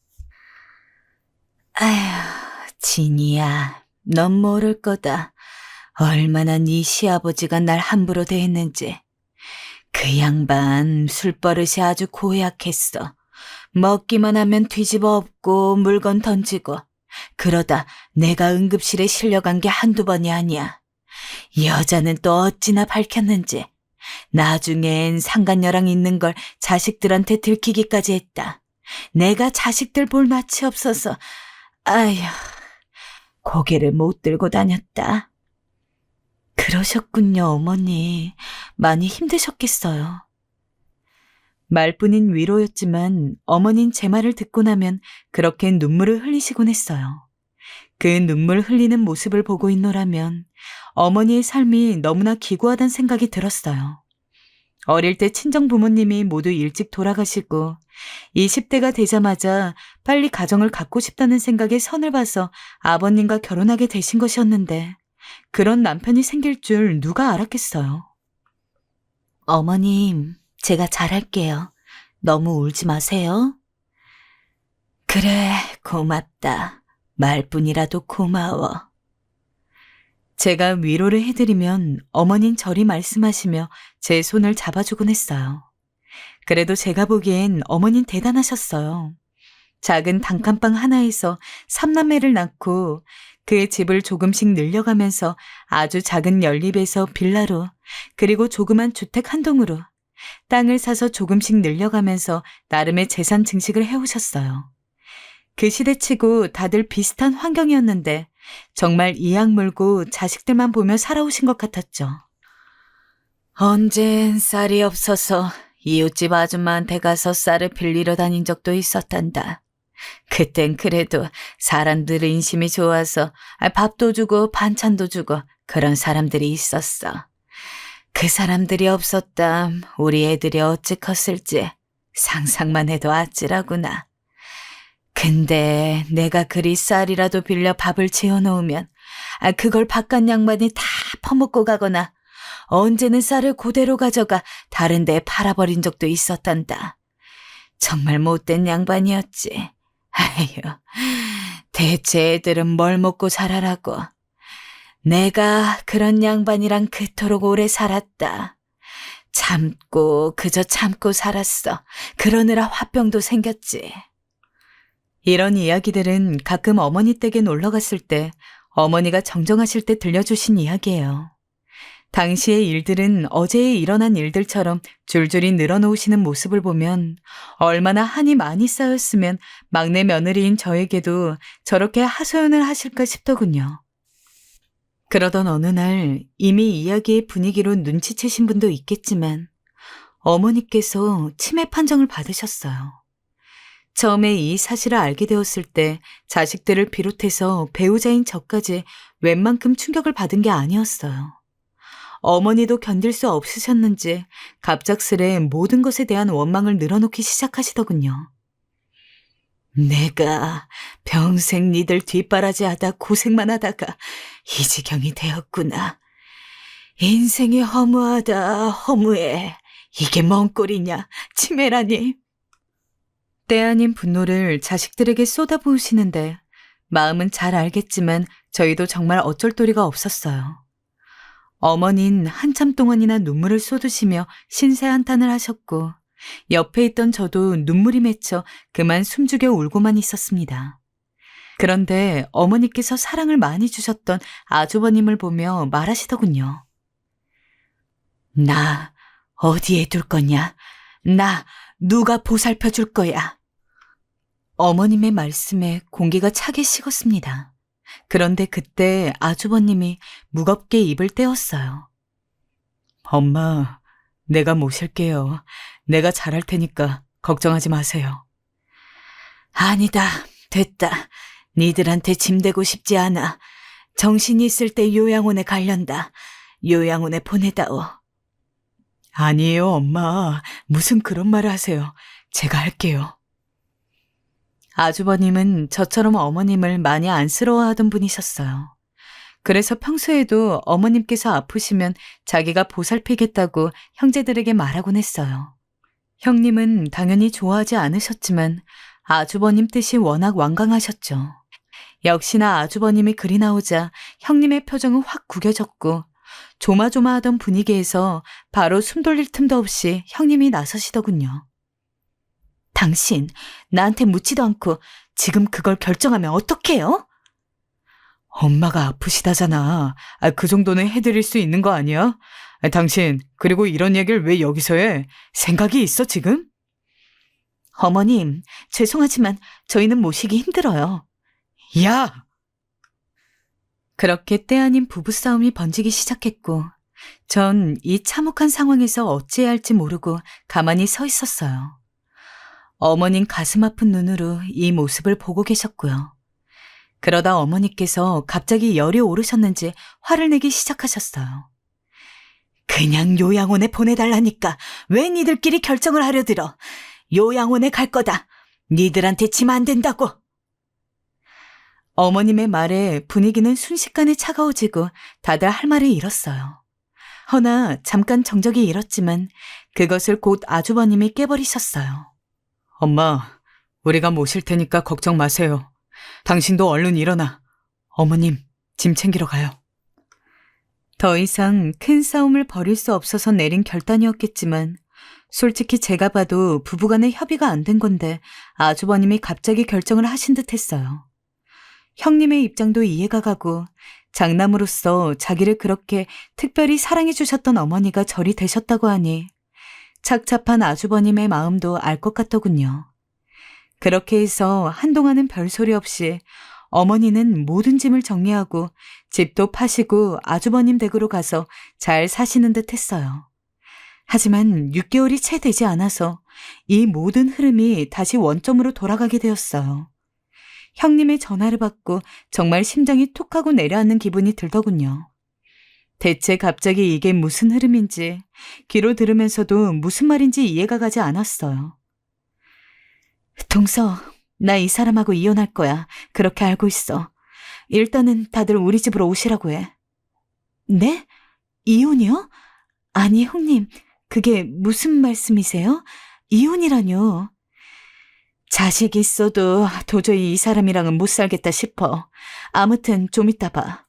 아휴, 진이야, 넌 모를 거다. 얼마나 네 시아버지가 날 함부로 대했는지. 그 양반 술버릇이 아주 고약했어. 먹기만 하면 뒤집어 엎고 물건 던지고 그러다 내가 응급실에 실려간 게 한두 번이 아니야. 여자는 또 어찌나 밝혔는지 나중엔 상간녀랑 있는 걸 자식들한테 들키기까지 했다. 내가 자식들 볼 낯이 없어서 아휴 고개를 못 들고 다녔다. 그러셨군요, 어머니. 많이 힘드셨겠어요. 말뿐인 위로였지만 어머닌 제 말을 듣고 나면 그렇게 눈물을 흘리시곤 했어요. 그 눈물 흘리는 모습을 보고 있노라면 어머니의 삶이 너무나 기구하다는 생각이 들었어요. 어릴 때 친정 부모님이 모두 일찍 돌아가시고 20대가 되자마자 빨리 가정을 갖고 싶다는 생각에 선을 봐서 아버님과 결혼하게 되신 것이었는데 그런 남편이 생길 줄 누가 알았겠어요. 어머님, 제가 잘할게요. 너무 울지 마세요. 그래, 고맙다. 말뿐이라도 고마워. 제가 위로를 해드리면 어머닌 저리 말씀하시며 제 손을 잡아주곤 했어요. 그래도 제가 보기엔 어머닌 대단하셨어요. 작은 단칸방 하나에서 3남매를 낳고 그 집을 조금씩 늘려가면서 아주 작은 연립에서 빌라로 그리고 조그만 주택 한 동으로 땅을 사서 조금씩 늘려가면서 나름의 재산 증식을 해오셨어요. 그 시대치고 다들 비슷한 환경이었는데 정말 이악 물고 자식들만 보며 살아오신 것 같았죠. 언젠 쌀이 없어서 이웃집 아줌마한테 가서 쌀을 빌리러 다닌 적도 있었단다. 그땐 그래도 사람들 인심이 좋아서 밥도 주고 반찬도 주고 그런 사람들이 있었어. 그 사람들이 없었담 우리 애들이 어찌 컸을지 상상만 해도 아찔하구나. 근데 내가 그리 쌀이라도 빌려 밥을 지어놓으면 그걸 바깥 양반이 다 퍼먹고 가거나 언제는 쌀을 그대로 가져가 다른 데에 팔아버린 적도 있었단다. 정말 못된 양반이었지. 아휴, 대체 애들은 뭘 먹고 살아라고. 내가 그런 양반이랑 그토록 오래 살았다. 참고 그저 참고 살았어. 그러느라 화병도 생겼지. 이런 이야기들은 가끔 어머니 댁에 놀러 갔을 때 어머니가 정정하실 때 들려주신 이야기예요. 당시의 일들은 어제에 일어난 일들처럼 줄줄이 늘어놓으시는 모습을 보면 얼마나 한이 많이 쌓였으면 막내 며느리인 저에게도 저렇게 하소연을 하실까 싶더군요. 그러던 어느 날 이미 이야기의 분위기로 눈치채신 분도 있겠지만 어머니께서 치매 판정을 받으셨어요. 처음에 이 사실을 알게 되었을 때 자식들을 비롯해서 배우자인 저까지 웬만큼 충격을 받은 게 아니었어요. 어머니도 견딜 수 없으셨는지 갑작스레 모든 것에 대한 원망을 늘어놓기 시작하시더군요. 내가 평생 니들 뒷바라지하다 고생만 하다가 이 지경이 되었구나. 인생이 허무하다 허무해. 이게 뭔 꼴이냐, 치매라니. 때 아닌 분노를 자식들에게 쏟아부으시는데 마음은 잘 알겠지만 저희도 정말 어쩔 도리가 없었어요. 어머닌 한참 동안이나 눈물을 쏟으시며 신세한탄을 하셨고 옆에 있던 저도 눈물이 맺혀 그만 숨죽여 울고만 있었습니다. 그런데 어머니께서 사랑을 많이 주셨던 아주버님을 보며 말하시더군요. 나 어디에 둘 거냐? 나 누가 보살펴 줄 거야? 어머님의 말씀에 공기가 차게 식었습니다. 그런데 그때 아주버님이 무겁게 입을 떼었어요. 엄마, 내가 모실게요. 내가 잘할 테니까 걱정하지 마세요. 아니다, 됐다. 니들한테 짐대고 싶지 않아. 정신이 있을 때 요양원에 가련다. 요양원에 보내다오. 아니에요, 엄마. 무슨 그런 말을 하세요. 제가 할게요. 아주버님은 저처럼 어머님을 많이 안쓰러워하던 분이셨어요. 그래서 평소에도 어머님께서 아프시면 자기가 보살피겠다고 형제들에게 말하곤 했어요. 형님은 당연히 좋아하지 않으셨지만 아주버님 뜻이 워낙 완강하셨죠. 역시나 아주버님이 그리 나오자 형님의 표정은 확 구겨졌고 조마조마하던 분위기에서 바로 숨 돌릴 틈도 없이 형님이 나서시더군요. 당신 나한테 묻지도 않고 지금 그걸 결정하면 어떡해요? 엄마가 아프시다잖아. 그 정도는 해드릴 수 있는 거 아니야? 당신 그리고 이런 얘기를 왜 여기서 해? 생각이 있어 지금? 어머님, 죄송하지만 저희는 모시기 힘들어요. 야! 그렇게 때 아닌 부부싸움이 번지기 시작했고 전 이 참혹한 상황에서 어찌해야 할지 모르고 가만히 서 있었어요. 어머님 가슴 아픈 눈으로 이 모습을 보고 계셨고요. 그러다 어머니께서 갑자기 열이 오르셨는지 화를 내기 시작하셨어요. 그냥 요양원에 보내달라니까 왜 니들끼리 결정을 하려 들어. 요양원에 갈 거다. 니들한테 지면 안 된다고. 어머님의 말에 분위기는 순식간에 차가워지고 다들 할 말을 잃었어요. 허나 잠깐 정적이 잃었지만 그것을 곧 아주버님이 깨버리셨어요. 엄마, 우리가 모실 테니까 걱정 마세요. 당신도 얼른 일어나. 어머님, 짐 챙기러 가요. 더 이상 큰 싸움을 벌일 수 없어서 내린 결단이었겠지만 솔직히 제가 봐도 부부간의 협의가 안 된 건데 아주버님이 갑자기 결정을 하신 듯 했어요. 형님의 입장도 이해가 가고 장남으로서 자기를 그렇게 특별히 사랑해 주셨던 어머니가 절이 되셨다고 하니 착잡한 아주버님의 마음도 알 것 같더군요. 그렇게 해서 한동안은 별소리 없이 어머니는 모든 짐을 정리하고 집도 파시고 아주버님 댁으로 가서 잘 사시는 듯 했어요. 하지만 6개월이 채 되지 않아서 이 모든 흐름이 다시 원점으로 돌아가게 되었어요. 형님의 전화를 받고 정말 심장이 툭 하고 내려앉는 기분이 들더군요. 대체 갑자기 이게 무슨 흐름인지 귀로 들으면서도 무슨 말인지 이해가 가지 않았어요. 동서, 나 이 사람하고 이혼할 거야. 그렇게 알고 있어. 일단은 다들 우리 집으로 오시라고 해. 네? 이혼이요? 아니, 형님, 그게 무슨 말씀이세요? 이혼이라뇨. 자식 있어도 도저히 이 사람이랑은 못 살겠다 싶어. 아무튼 좀 이따 봐.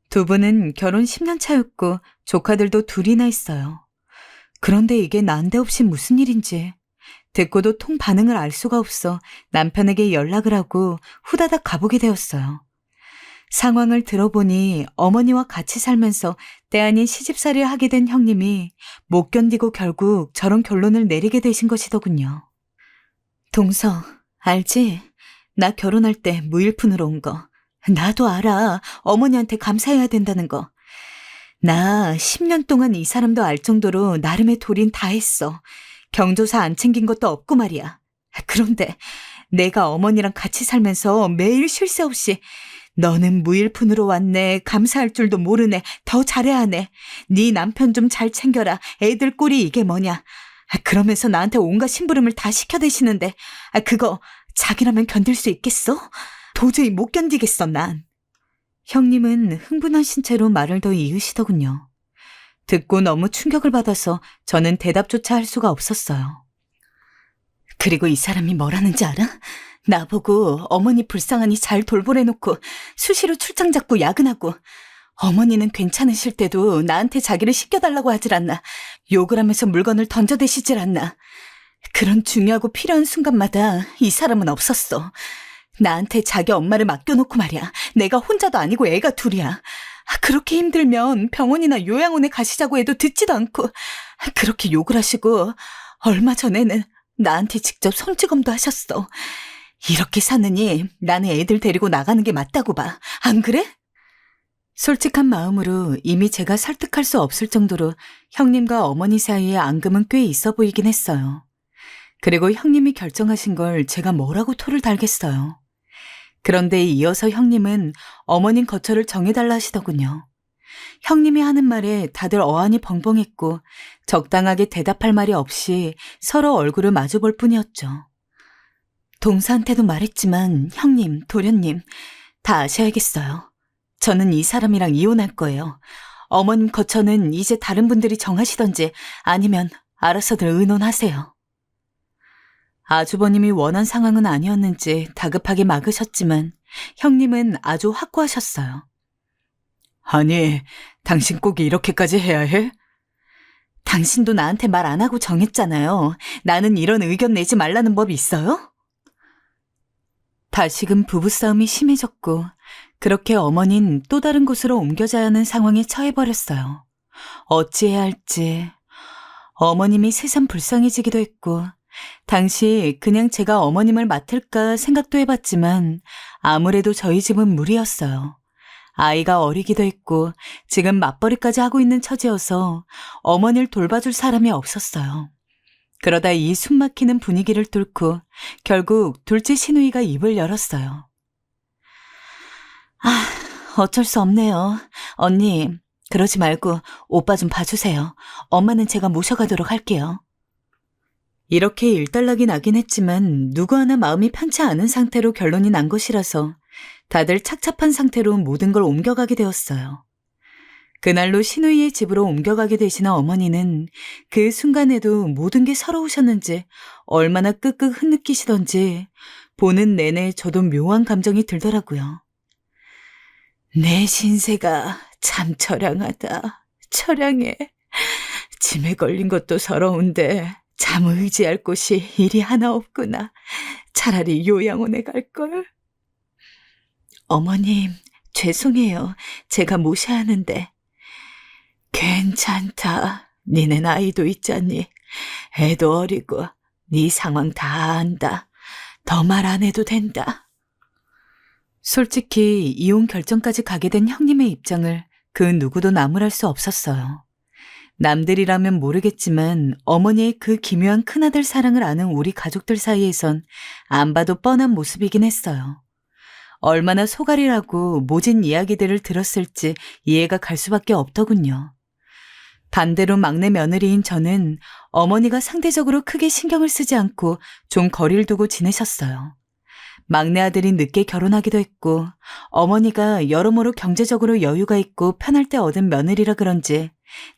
두 분은 결혼 10년 차였고 조카들도 둘이나 있어요. 그런데 이게 난데없이 무슨 일인지 듣고도 통 반응을 알 수가 없어 남편에게 연락을 하고 후다닥 가보게 되었어요. 상황을 들어보니 어머니와 같이 살면서 때 아닌 시집살이를 하게 된 형님이 못 견디고 결국 저런 결론을 내리게 되신 것이더군요. 동서, 알지? 나 결혼할 때 무일푼으로 온 거. 나도 알아. 어머니한테 감사해야 된다는 거. 나 10년 동안 이 사람도 알 정도로 나름의 도린 다 했어. 경조사 안 챙긴 것도 없고 말이야. 그런데 내가 어머니랑 같이 살면서 매일 쉴 새 없이 너는 무일푼으로 왔네. 감사할 줄도 모르네. 더 잘해야 하네. 네 남편 좀 잘 챙겨라. 애들 꼴이 이게 뭐냐. 그러면서 나한테 온갖 심부름을 다 시켜대시는데 그거 자기라면 견딜 수 있겠어? 도저히 못 견디겠어, 난. 형님은 흥분하신 채로 말을 더 이으시더군요. 듣고 너무 충격을 받아서 저는 대답조차 할 수가 없었어요. 그리고 이 사람이 뭐라는지 알아? 나보고 어머니 불쌍하니 잘 돌보래놓고 수시로 출장 잡고 야근하고 어머니는 괜찮으실 때도 나한테 자기를 시켜달라고 하질 않나. 욕을 하면서 물건을 던져대시질 않나. 그런 중요하고 필요한 순간마다 이 사람은 없었어. 나한테 자기 엄마를 맡겨놓고 말이야. 내가 혼자도 아니고 애가 둘이야. 그렇게 힘들면 병원이나 요양원에 가시자고 해도 듣지도 않고 그렇게 욕을 하시고 얼마 전에는 나한테 직접 손찌검도 하셨어. 이렇게 사느니 나는 애들 데리고 나가는 게 맞다고 봐. 안 그래? 솔직한 마음으로 이미 제가 설득할 수 없을 정도로 형님과 어머니 사이에 앙금은 꽤 있어 보이긴 했어요. 그리고 형님이 결정하신 걸 제가 뭐라고 토를 달겠어요. 그런데 이어서 형님은 어머님 거처를 정해달라 하시더군요. 형님이 하는 말에 다들 어안이 벙벙했고 적당하게 대답할 말이 없이 서로 얼굴을 마주볼 뿐이었죠. 동사한테도 말했지만 형님, 도련님 다 아셔야겠어요. 저는 이 사람이랑 이혼할 거예요. 어머님 거처는 이제 다른 분들이 정하시던지 아니면 알아서들 의논하세요. 아주버님이 원한 상황은 아니었는지 다급하게 막으셨지만 형님은 아주 확고하셨어요. 아니, 당신 꼭 이렇게까지 해야 해? 당신도 나한테 말 안 하고 정했잖아요. 나는 이런 의견 내지 말라는 법이 있어요? 다시금 부부싸움이 심해졌고 그렇게 어머니는 또 다른 곳으로 옮겨져야 하는 상황에 처해버렸어요. 어찌해야 할지. 어머님이 새삼 불쌍해지기도 했고 당시 그냥 제가 어머님을 맡을까 생각도 해봤지만 아무래도 저희 집은 무리였어요. 아이가 어리기도 했고 지금 맞벌이까지 하고 있는 처지여서 어머니를 돌봐줄 사람이 없었어요. 그러다 이 숨막히는 분위기를 뚫고 결국 둘째 시누이가 입을 열었어요. 어쩔 수 없네요. 언니, 그러지 말고 오빠 좀 봐주세요. 엄마는 제가 모셔가도록 할게요. 이렇게 일단락이 나긴 했지만 누구 하나 마음이 편치 않은 상태로 결론이 난 것이라서 다들 착잡한 상태로 모든 걸 옮겨가게 되었어요. 그날로 시누이의 집으로 옮겨가게 되시는 어머니는 그 순간에도 모든 게 서러우셨는지 얼마나 끄끄 흐느끼시던지 보는 내내 저도 묘한 감정이 들더라고요. 내 신세가 참 처량하다. 처량해. 짐에 걸린 것도 서러운데 참 의지할 곳이 일이 하나 없구나. 차라리 요양원에 갈걸. 어머님, 죄송해요. 제가 모셔야 하는데. 괜찮다. 니네 나이도 있잖니. 애도 어리고 네 상황 다 안다. 더 말 안 해도 된다. 솔직히 이혼 결정까지 가게 된 형님의 입장을 그 누구도 나무랄 수 없었어요. 남들이라면 모르겠지만 어머니의 그 기묘한 큰아들 사랑을 아는 우리 가족들 사이에선 안 봐도 뻔한 모습이긴 했어요. 얼마나 소갈이라고 모진 이야기들을 들었을지 이해가 갈 수밖에 없더군요. 반대로 막내 며느리인 저는 어머니가 상대적으로 크게 신경을 쓰지 않고 좀 거리를 두고 지내셨어요. 막내 아들이 늦게 결혼하기도 했고 어머니가 여러모로 경제적으로 여유가 있고 편할 때 얻은 며느리라 그런지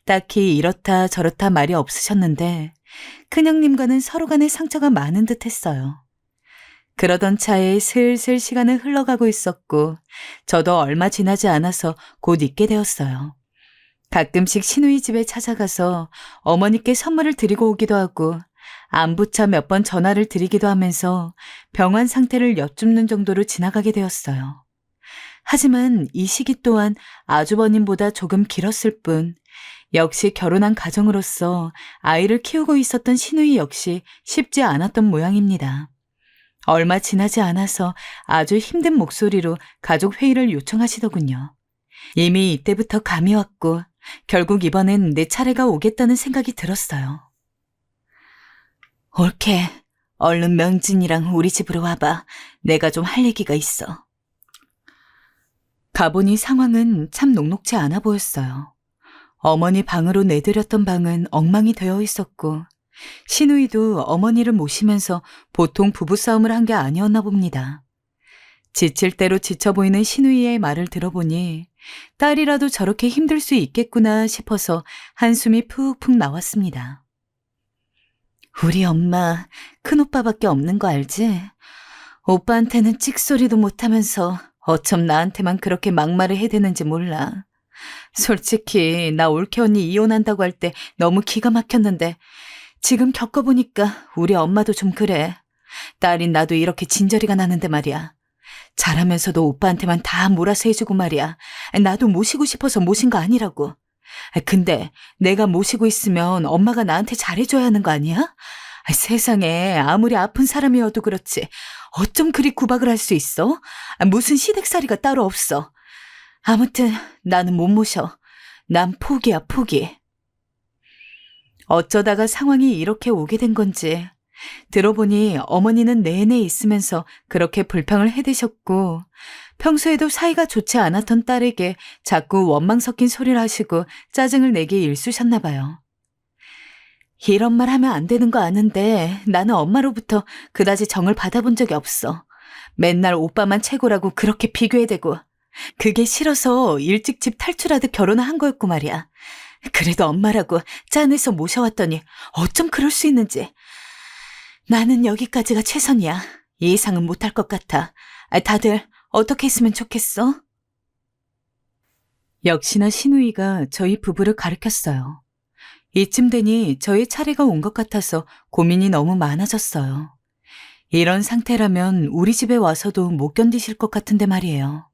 딱히 이렇다 저렇다 말이 없으셨는데 큰형님과는 서로 간에 상처가 많은 듯 했어요. 그러던 차에 슬슬 시간은 흘러가고 있었고 저도 얼마 지나지 않아서 곧 있게 되었어요. 가끔씩 시누이 집에 찾아가서 어머니께 선물을 드리고 오기도 하고 안부차 몇 번 전화를 드리기도 하면서 병환 상태를 여쭙는 정도로 지나가게 되었어요. 하지만 이 시기 또한 아주버님보다 조금 길었을 뿐 역시 결혼한 가정으로서 아이를 키우고 있었던 시누이 역시 쉽지 않았던 모양입니다. 얼마 지나지 않아서 아주 힘든 목소리로 가족 회의를 요청하시더군요. 이미 이때부터 감이 왔고 결국 이번엔 내 차례가 오겠다는 생각이 들었어요. 옳게 얼른 명진이랑 우리 집으로 와봐. 내가 좀 할 얘기가 있어. 가보니 상황은 참 녹록지 않아 보였어요. 어머니 방으로 내드렸던 방은 엉망이 되어 있었고 신우이도 어머니를 모시면서 보통 부부싸움을 한 게 아니었나 봅니다. 지칠 대로 지쳐 보이는 신우이의 말을 들어보니 딸이라도 저렇게 힘들 수 있겠구나 싶어서 한숨이 푹푹 나왔습니다. 우리 엄마 큰오빠밖에 없는 거 알지? 오빠한테는 찍소리도 못하면서 어쩜 나한테만 그렇게 막말을 해대는지 몰라. 솔직히 나 올케 언니 이혼한다고 할 때 너무 기가 막혔는데 지금 겪어보니까 우리 엄마도 좀 그래. 딸인 나도 이렇게 진저리가 나는데 말이야. 잘하면서도 오빠한테만 다 몰아서 해주고 말이야. 나도 모시고 싶어서 모신 거 아니라고. 근데 내가 모시고 있으면 엄마가 나한테 잘해줘야 하는 거 아니야? 세상에 아무리 아픈 사람이어도 그렇지 어쩜 그리 구박을 할 수 있어? 무슨 시댁살이가 따로 없어. 아무튼 나는 못 모셔. 난 포기야, 포기. 어쩌다가 상황이 이렇게 오게 된 건지 들어보니 어머니는 내내 있으면서 그렇게 불평을 해대셨고 평소에도 사이가 좋지 않았던 딸에게 자꾸 원망 섞인 소리를 하시고 짜증을 내게 일쑤셨나 봐요. 이런 말 하면 안 되는 거 아는데 나는 엄마로부터 그다지 정을 받아본 적이 없어. 맨날 오빠만 최고라고 그렇게 비교해대고 그게 싫어서 일찍 집 탈출하듯 결혼을 한 거였고 말이야. 그래도 엄마라고 짠해서 모셔왔더니 어쩜 그럴 수 있는지. 나는 여기까지가 최선이야. 이 이상은 못할 것 같아. 다들 어떻게 했으면 좋겠어? 역시나 신우이가 저희 부부를 가리켰어요. 이쯤 되니 저의 차례가 온 것 같아서 고민이 너무 많아졌어요. 이런 상태라면 우리 집에 와서도 못 견디실 것 같은데 말이에요.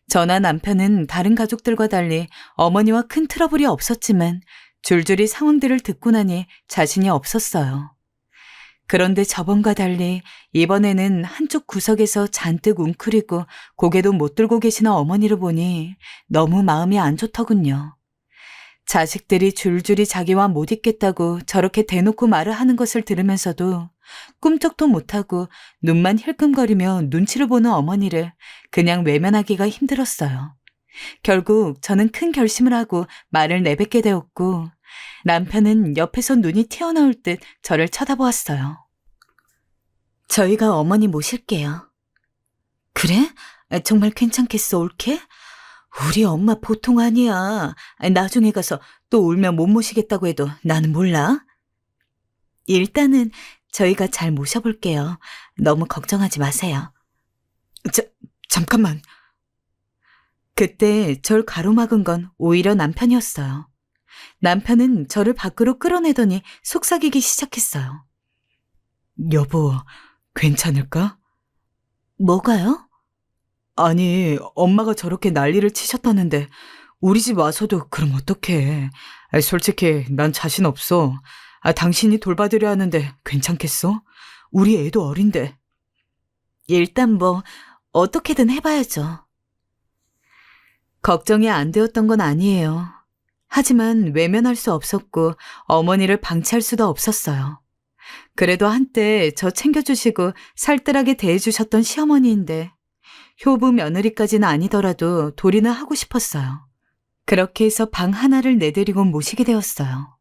저나 남편은 다른 가족들과 달리 어머니와 큰 트러블이 없었지만 줄줄이 상황들을 듣고 나니 자신이 없었어요. 그런데 저번과 달리 이번에는 한쪽 구석에서 잔뜩 웅크리고 고개도 못 들고 계시는 어머니를 보니 너무 마음이 안 좋더군요. 자식들이 줄줄이 자기와 못 있겠다고 저렇게 대놓고 말을 하는 것을 들으면서도 꿈쩍도 못하고 눈만 힐끔거리며 눈치를 보는 어머니를 그냥 외면하기가 힘들었어요. 결국 저는 큰 결심을 하고 말을 내뱉게 되었고 남편은 옆에서 눈이 튀어나올 듯 저를 쳐다보았어요. 저희가 어머니 모실게요. 그래? 정말 괜찮겠어, 올케? 우리 엄마 보통 아니야. 나중에 가서 또 울면 못 모시겠다고 해도 나는 몰라. 일단은 저희가 잘 모셔볼게요. 너무 걱정하지 마세요. 잠깐만. 그때 절 가로막은 건 오히려 남편이었어요. 남편은 저를 밖으로 끌어내더니 속삭이기 시작했어요. 여보, 괜찮을까? 뭐가요? 아니, 엄마가 저렇게 난리를 치셨다는데 우리 집 와서도 그럼 어떡해. 솔직히 난 자신 없어. 당신이 돌봐드려 하는데 괜찮겠어? 우리 애도 어린데. 일단 어떻게든 해봐야죠. 걱정이 안 되었던 건 아니에요. 하지만 외면할 수 없었고 어머니를 방치할 수도 없었어요. 그래도 한때 저 챙겨주시고 살뜰하게 대해주셨던 시어머니인데 효부 며느리까지는 아니더라도 도리는 하고 싶었어요. 그렇게 해서 방 하나를 내드리고 모시게 되었어요.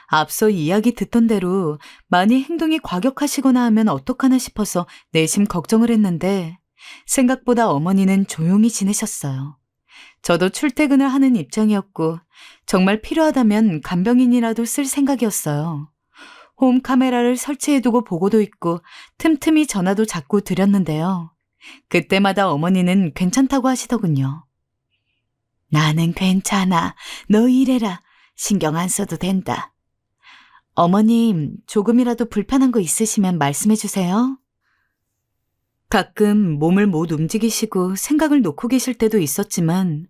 앞서 이야기 듣던 대로 많이 행동이 과격하시거나 하면 어떡하나 싶어서 내심 걱정을 했는데 생각보다 어머니는 조용히 지내셨어요. 저도 출퇴근을 하는 입장이었고 정말 필요하다면 간병인이라도 쓸 생각이었어요. 홈 카메라를 설치해두고 보고도 있고 틈틈이 전화도 자꾸 드렸는데요. 그때마다 어머니는 괜찮다고 하시더군요. 나는 괜찮아. 너 이래라. 신경 안 써도 된다. 어머님, 조금이라도 불편한 거 있으시면 말씀해 주세요. 가끔 몸을 못 움직이시고 생각을 놓고 계실 때도 있었지만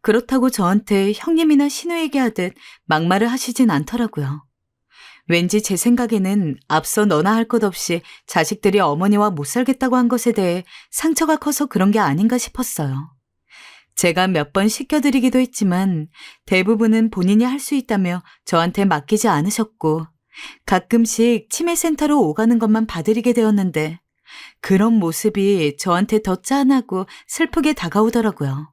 그렇다고 저한테 형님이나 신우에게 하듯 막말을 하시진 않더라고요. 왠지 제 생각에는 앞서 너나 할 것 없이 자식들이 어머니와 못 살겠다고 한 것에 대해 상처가 커서 그런 게 아닌가 싶었어요. 제가 몇 번 시켜드리기도 했지만 대부분은 본인이 할 수 있다며 저한테 맡기지 않으셨고 가끔씩 치매센터로 오가는 것만 봐드리게 되었는데 그런 모습이 저한테 더 짠하고 슬프게 다가오더라고요.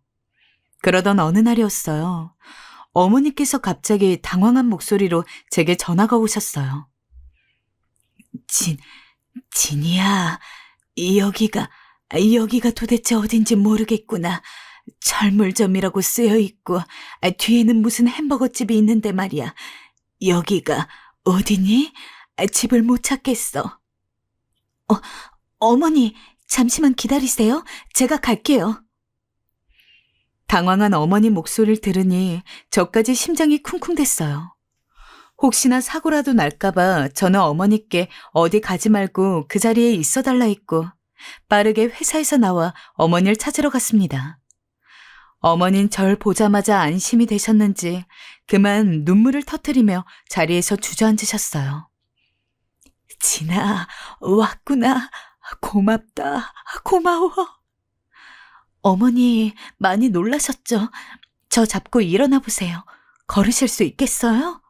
그러던 어느 날이었어요. 어머니께서 갑자기 당황한 목소리로 제게 전화가 오셨어요. 진이야, 여기가 도대체 어딘지 모르겠구나. 철물점이라고 쓰여 있고 뒤에는 무슨 햄버거집이 있는데 말이야. 여기가 어디니? 집을 못 찾겠어. 어머니, 잠시만 기다리세요. 제가 갈게요. 당황한 어머니 목소리를 들으니 저까지 심장이 쿵쿵댔어요. 혹시나 사고라도 날까봐 저는 어머니께 어디 가지 말고 그 자리에 있어달라 했고 빠르게 회사에서 나와 어머니를 찾으러 갔습니다. 어머닌 절 보자마자 안심이 되셨는지 그만 눈물을 터뜨리며 자리에서 주저앉으셨어요. 진아, 왔구나. 고맙다. 고마워. 어머니 많이 놀라셨죠? 저 잡고 일어나 보세요. 걸으실 수 있겠어요?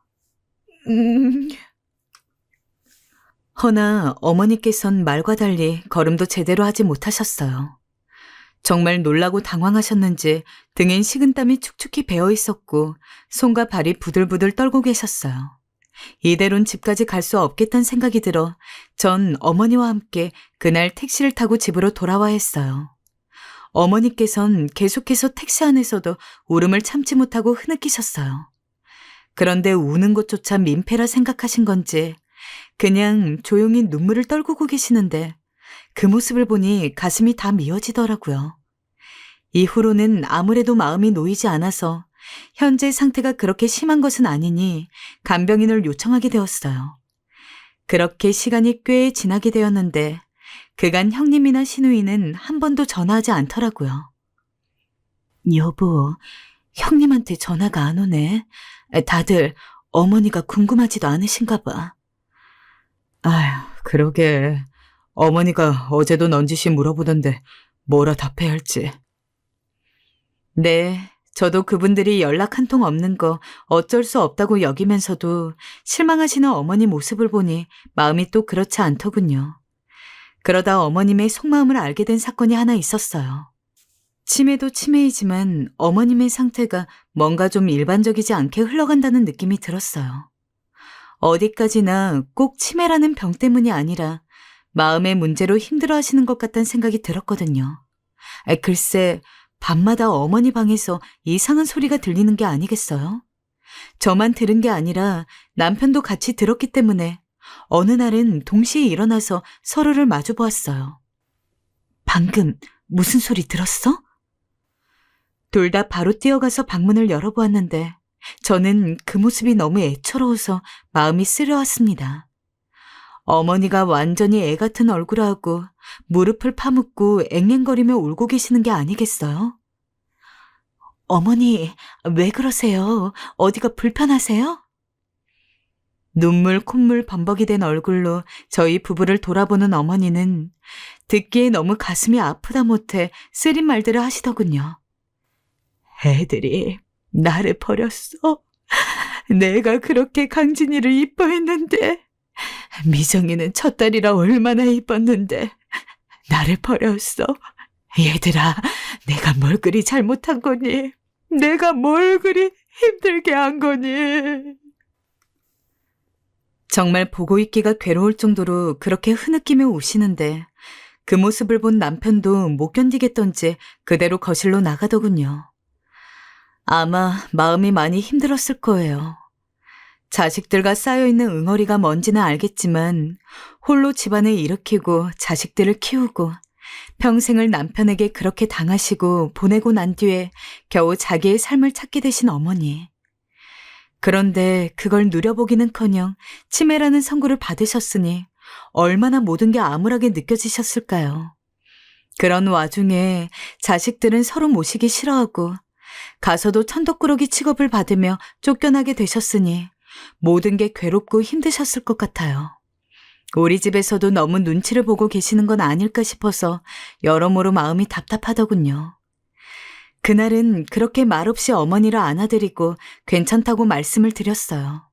허나 어머니께선 말과 달리 걸음도 제대로 하지 못하셨어요. 정말 놀라고 당황하셨는지 등엔 식은땀이 축축히 배어 있었고 손과 발이 부들부들 떨고 계셨어요. 이대로는 집까지 갈 수 없겠다는 생각이 들어 전 어머니와 함께 그날 택시를 타고 집으로 돌아와 했어요. 어머니께선 계속해서 택시 안에서도 울음을 참지 못하고 흐느끼셨어요. 그런데 우는 것조차 민폐라 생각하신 건지 그냥 조용히 눈물을 떨구고 계시는데 그 모습을 보니 가슴이 다 미어지더라고요. 이후로는 아무래도 마음이 놓이지 않아서 현재 상태가 그렇게 심한 것은 아니니 간병인을 요청하게 되었어요. 그렇게 시간이 꽤 지나게 되었는데 그간 형님이나 시누이는 한 번도 전화하지 않더라고요. 여보, 형님한테 전화가 안 오네. 다들 어머니가 궁금하지도 않으신가 봐. 아휴, 그러게. 어머니가 어제도 넌지시 물어보던데 뭐라 답해야 할지. 네, 저도 그분들이 연락 한 통 없는 거 어쩔 수 없다고 여기면서도 실망하시는 어머니 모습을 보니 마음이 또 그렇지 않더군요. 그러다 어머님의 속마음을 알게 된 사건이 하나 있었어요. 치매도 치매이지만 어머님의 상태가 뭔가 좀 일반적이지 않게 흘러간다는 느낌이 들었어요. 어디까지나 꼭 치매라는 병 때문이 아니라 마음의 문제로 힘들어하시는 것 같다는 생각이 들었거든요. 글쎄, 밤마다 어머니 방에서 이상한 소리가 들리는 게 아니겠어요? 저만 들은 게 아니라 남편도 같이 들었기 때문에 어느 날은 동시에 일어나서 서로를 마주 보았어요. 방금 무슨 소리 들었어? 둘 다 바로 뛰어가서 방문을 열어보았는데 저는 그 모습이 너무 애처로워서 마음이 쓰려왔습니다. 어머니가 완전히 애 같은 얼굴을 하고 무릎을 파묻고 앵앵거리며 울고 계시는 게 아니겠어요? 어머니, 왜 그러세요? 어디가 불편하세요? 눈물 콧물 범벅이 된 얼굴로 저희 부부를 돌아보는 어머니는 듣기에 너무 가슴이 아프다 못해 쓰린 말들을 하시더군요. 애들이 나를 버렸어. 내가 그렇게 강진이를 이뻐했는데 미정이는 첫딸이라 얼마나 이뻤는데 나를 버렸어. 얘들아, 내가 뭘 그리 잘못한 거니? 내가 뭘 그리 힘들게 한 거니? 정말 보고 있기가 괴로울 정도로 그렇게 흐느끼며 우시는데 그 모습을 본 남편도 못 견디겠던지 그대로 거실로 나가더군요. 아마 마음이 많이 힘들었을 거예요. 자식들과 쌓여있는 응어리가 뭔지는 알겠지만 홀로 집안을 일으키고 자식들을 키우고 평생을 남편에게 그렇게 당하시고 보내고 난 뒤에 겨우 자기의 삶을 찾게 되신 어머니. 그런데 그걸 누려보기는커녕 치매라는 선고를 받으셨으니 얼마나 모든 게 암울하게 느껴지셨을까요? 그런 와중에 자식들은 서로 모시기 싫어하고 가서도 천덕꾸러기 취급을 받으며 쫓겨나게 되셨으니 모든 게 괴롭고 힘드셨을 것 같아요. 우리 집에서도 너무 눈치를 보고 계시는 건 아닐까 싶어서 여러모로 마음이 답답하더군요. 그날은 그렇게 말없이 어머니를 안아드리고 괜찮다고 말씀을 드렸어요.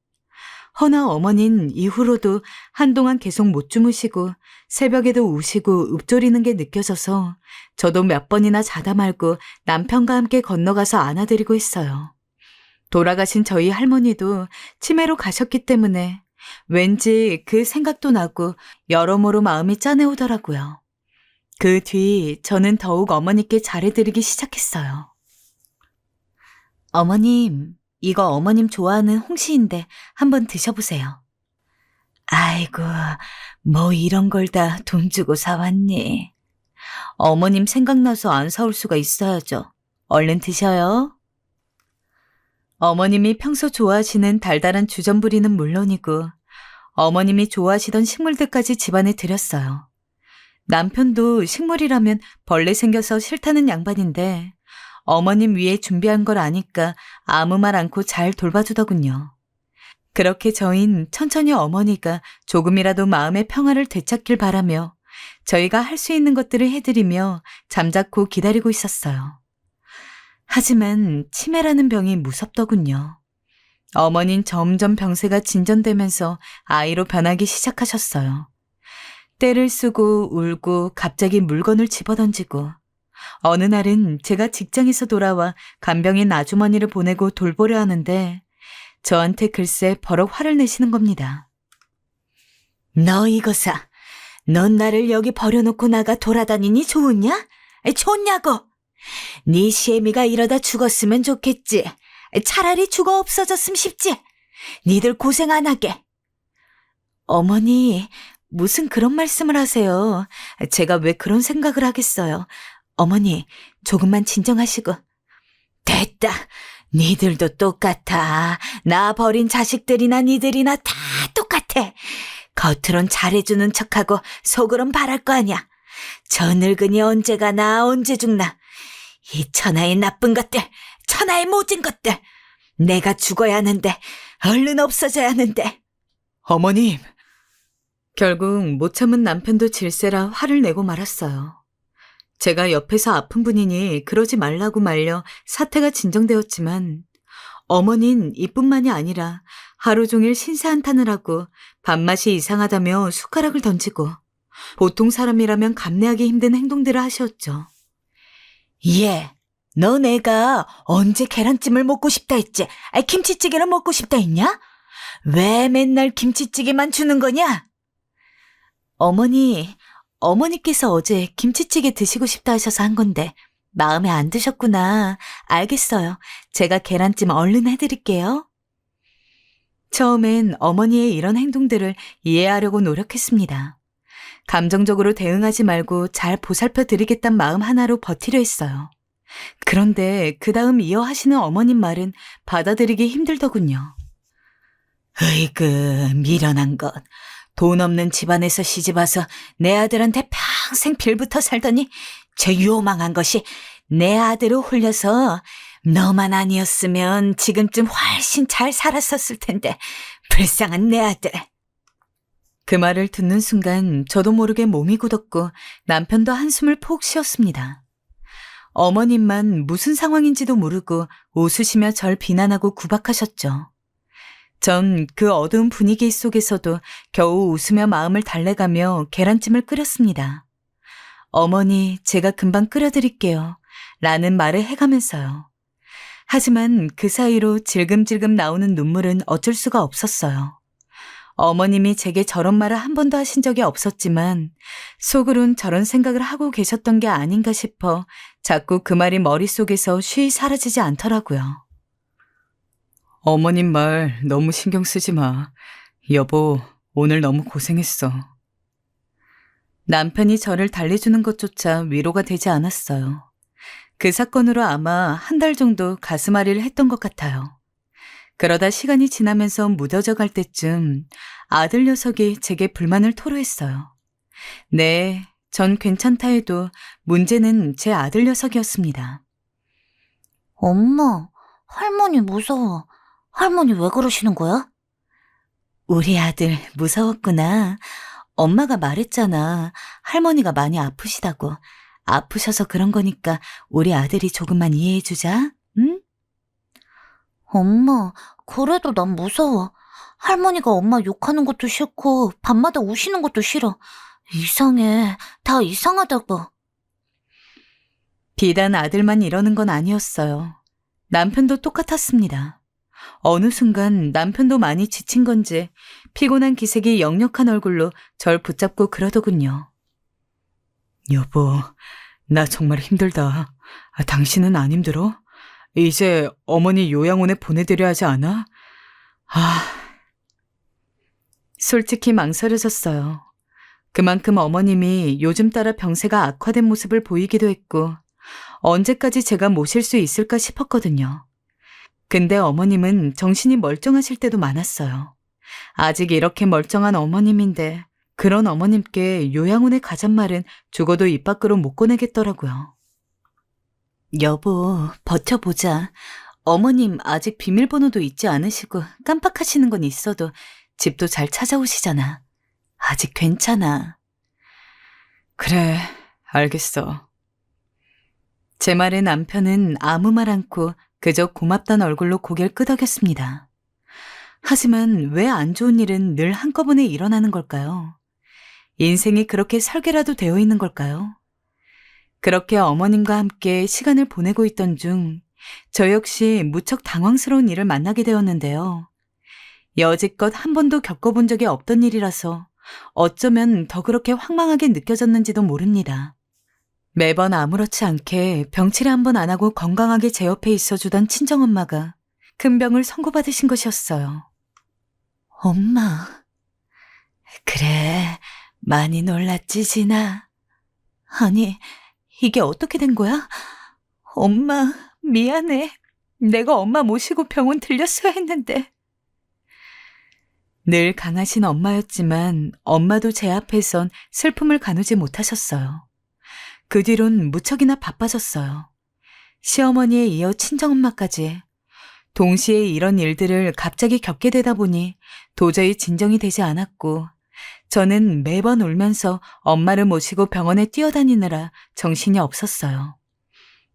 허나 어머닌 이후로도 한동안 계속 못 주무시고 새벽에도 우시고 읊조리는 게 느껴져서 저도 몇 번이나 자다 말고 남편과 함께 건너가서 안아드리고 했어요. 돌아가신 저희 할머니도 치매로 가셨기 때문에 왠지 그 생각도 나고 여러모로 마음이 짠해오더라고요. 그 뒤 저는 더욱 어머니께 잘해드리기 시작했어요. 어머님, 이거 어머님 좋아하는 홍시인데 한번 드셔보세요. 아이고, 뭐 이런 걸 다 돈 주고 사왔니? 어머님 생각나서 안 사올 수가 있어야죠. 얼른 드셔요. 어머님이 평소 좋아하시는 달달한 주전부리는 물론이고 어머님이 좋아하시던 식물들까지 집안에 들였어요. 남편도 식물이라면 벌레 생겨서 싫다는 양반인데 어머님 위해 준비한 걸 아니까 아무 말 않고 잘 돌봐주더군요. 그렇게 저흰 천천히 어머니가 조금이라도 마음의 평화를 되찾길 바라며 저희가 할 수 있는 것들을 해드리며 잠자코 기다리고 있었어요. 하지만 치매라는 병이 무섭더군요. 어머닌 점점 병세가 진전되면서 아이로 변하기 시작하셨어요. 떼를 쓰고 울고 갑자기 물건을 집어던지고 어느 날은 제가 직장에서 돌아와 간병인 아주머니를 보내고 돌보려 하는데 저한테 글쎄 버럭 화를 내시는 겁니다. 너 이거사, 넌 나를 여기 버려놓고 나가 돌아다니니 좋으냐? 좋냐고? 네 시애미가 이러다 죽었으면 좋겠지. 차라리 죽어 없어졌으면 싶지. 니들 고생 안 하게. 어머니, 무슨 그런 말씀을 하세요. 제가 왜 그런 생각을 하겠어요. 어머니, 조금만 진정하시고. 됐다. 니들도 똑같아. 나 버린 자식들이나 니들이나 다 똑같아. 겉으론 잘해주는 척하고 속으론 바랄 거 아니야. 저 늙은이 언제 가나 언제 죽나. 이 천하의 나쁜 것들, 천하의 모진 것들. 내가 죽어야 하는데, 얼른 없어져야 하는데. 어머님. 결국 못 참은 남편도 질세라 화를 내고 말았어요. 제가 옆에서 아픈 분이니 그러지 말라고 말려 사태가 진정되었지만 어머닌 이뿐만이 아니라 하루 종일 신세한탄을 하고 밥맛이 이상하다며 숟가락을 던지고 보통 사람이라면 감내하기 힘든 행동들을 하셨죠. 예, 너 내가 언제 계란찜을 먹고 싶다 했지? 김치찌개를 먹고 싶다 했냐? 왜 맨날 김치찌개만 주는 거냐? 어머니께서 어제 김치찌개 드시고 싶다 하셔서 한 건데 마음에 안 드셨구나. 알겠어요. 제가 계란찜 얼른 해드릴게요. 처음엔 어머니의 이런 행동들을 이해하려고 노력했습니다. 감정적으로 대응하지 말고 잘 보살펴 드리겠단 마음 하나로 버티려 했어요. 그런데 그 다음 이어하시는 어머님 말은 받아들이기 힘들더군요. 으이그 미련한 것. 돈 없는 집안에서 시집와서 내 아들한테 평생 빌붙어 살더니 저 요망한 것이 내 아들을 홀려서 너만 아니었으면 지금쯤 훨씬 잘 살았었을 텐데 불쌍한 내 아들. 그 말을 듣는 순간 저도 모르게 몸이 굳었고 남편도 한숨을 푹 쉬었습니다. 어머님만 무슨 상황인지도 모르고 웃으시며 절 비난하고 구박하셨죠. 전 그 어두운 분위기 속에서도 겨우 웃으며 마음을 달래가며 계란찜을 끓였습니다. 어머니, 제가 금방 끓여드릴게요. 라는 말을 해가면서요. 하지만 그 사이로 질금질금 나오는 눈물은 어쩔 수가 없었어요. 어머님이 제게 저런 말을 한 번도 하신 적이 없었지만 속으론 저런 생각을 하고 계셨던 게 아닌가 싶어 자꾸 그 말이 머릿속에서 쉬이 사라지지 않더라고요. 어머님 말 너무 신경 쓰지 마. 여보, 오늘 너무 고생했어. 남편이 저를 달래주는 것조차 위로가 되지 않았어요. 그 사건으로 아마 한 달 정도 가슴앓이를 했던 것 같아요. 그러다 시간이 지나면서 무뎌져 갈 때쯤 아들 녀석이 제게 불만을 토로했어요. 네, 전 괜찮다 해도 문제는 제 아들 녀석이었습니다. 엄마, 할머니 무서워. 할머니 왜 그러시는 거야? 우리 아들 무서웠구나. 엄마가 말했잖아. 할머니가 많이 아프시다고. 아프셔서 그런 거니까 우리 아들이 조금만 이해해주자, 응? 엄마, 그래도 난 무서워. 할머니가 엄마 욕하는 것도 싫고, 밤마다 우시는 것도 싫어. 이상해. 다 이상하다고. 비단 아들만 이러는 건 아니었어요. 남편도 똑같았습니다. 어느 순간 남편도 많이 지친 건지 피곤한 기색이 역력한 얼굴로 절 붙잡고 그러더군요. 여보, 나 정말 힘들다. 당신은 안 힘들어? 이제 어머니 요양원에 보내드려 하지 않아? 솔직히 망설여졌어요. 그만큼 어머님이 요즘 따라 병세가 악화된 모습을 보이기도 했고 언제까지 제가 모실 수 있을까 싶었거든요. 근데 어머님은 정신이 멀쩡하실 때도 많았어요. 아직 이렇게 멀쩡한 어머님인데 그런 어머님께 요양원에 가잔 말은 죽어도 입 밖으로 못 꺼내겠더라고요. 여보, 버텨보자. 어머님 아직 비밀번호도 잊지 않으시고 깜빡하시는 건 있어도 집도 잘 찾아오시잖아. 아직 괜찮아. 그래, 알겠어. 제 말에 남편은 아무 말 않고 그저 고맙다는 얼굴로 고개를 끄덕였습니다. 하지만 왜 안 좋은 일은 늘 한꺼번에 일어나는 걸까요? 인생이 그렇게 설계라도 되어 있는 걸까요? 그렇게 어머님과 함께 시간을 보내고 있던 중 저 역시 무척 당황스러운 일을 만나게 되었는데요. 여지껏 한 번도 겪어본 적이 없던 일이라서 어쩌면 더 그렇게 황망하게 느껴졌는지도 모릅니다. 매번 아무렇지 않게 병치레 한 번 안 하고 건강하게 제 옆에 있어주던 친정엄마가 큰 병을 선고받으신 것이었어요. 엄마. 그래, 많이 놀랐지, 진아? 아니, 이게 어떻게 된 거야? 엄마, 미안해. 내가 엄마 모시고 병원 들렸어야 했는데. 늘 강하신 엄마였지만 엄마도 제 앞에선 슬픔을 가누지 못하셨어요. 그 뒤론 무척이나 바빠졌어요. 시어머니에 이어 친정엄마까지. 동시에 이런 일들을 갑자기 겪게 되다 보니 도저히 진정이 되지 않았고 저는 매번 울면서 엄마를 모시고 병원에 뛰어다니느라 정신이 없었어요.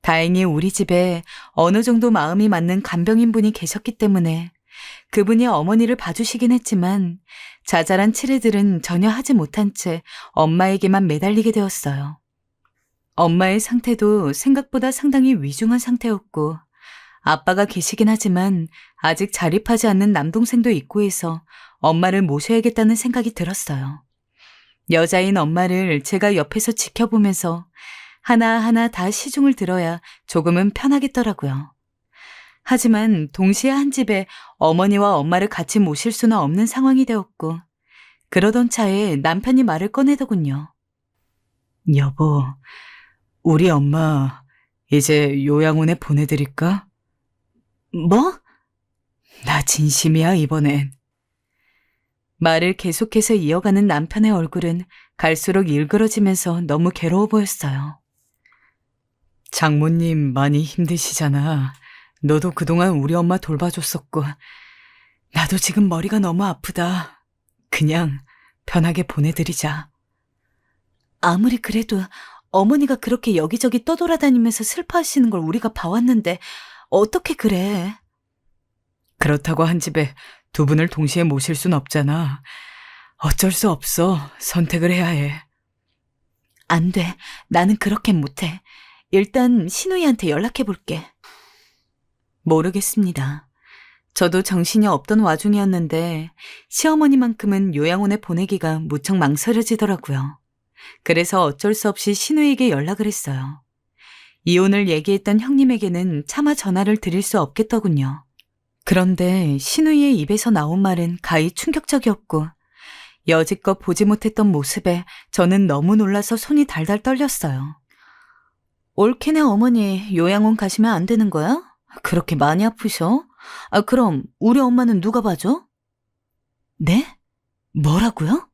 다행히 우리 집에 어느 정도 마음이 맞는 간병인 분이 계셨기 때문에 그분이 어머니를 봐주시긴 했지만 자잘한 치레들은 전혀 하지 못한 채 엄마에게만 매달리게 되었어요. 엄마의 상태도 생각보다 상당히 위중한 상태였고 아빠가 계시긴 하지만 아직 자립하지 않는 남동생도 있고 해서 엄마를 모셔야겠다는 생각이 들었어요. 여자인 엄마를 제가 옆에서 지켜보면서 하나하나 다 시중을 들어야 조금은 편하겠더라고요. 하지만 동시에 한 집에 어머니와 엄마를 같이 모실 수는 없는 상황이 되었고 그러던 차에 남편이 말을 꺼내더군요. 여보, 우리 엄마 이제 요양원에 보내드릴까? 뭐? 나 진심이야, 이번엔. 말을 계속해서 이어가는 남편의 얼굴은 갈수록 일그러지면서 너무 괴로워 보였어요. 장모님 많이 힘드시잖아. 너도 그동안 우리 엄마 돌봐줬었고 나도 지금 머리가 너무 아프다. 그냥 편하게 보내드리자. 아무리 그래도 어머니가 그렇게 여기저기 떠돌아다니면서 슬퍼하시는 걸 우리가 봐왔는데 어떻게 그래? 그렇다고 한 집에 두 분을 동시에 모실 순 없잖아. 어쩔 수 없어. 선택을 해야 해. 안 돼. 나는 그렇게 못해. 일단 신우이한테 연락해볼게. 모르겠습니다. 저도 정신이 없던 와중이었는데 시어머니만큼은 요양원에 보내기가 무척 망설여지더라고요. 그래서 어쩔 수 없이 신우에게 연락을 했어요. 이혼을 얘기했던 형님에게는 차마 전화를 드릴 수 없겠더군요. 그런데 신우이의 입에서 나온 말은 가히 충격적이었고 여지껏 보지 못했던 모습에 저는 너무 놀라서 손이 달달 떨렸어요. 올케네 어머니 요양원 가시면 안 되는 거야? 그렇게 많이 아프셔? 그럼 우리 엄마는 누가 봐줘? 네? 뭐라고요?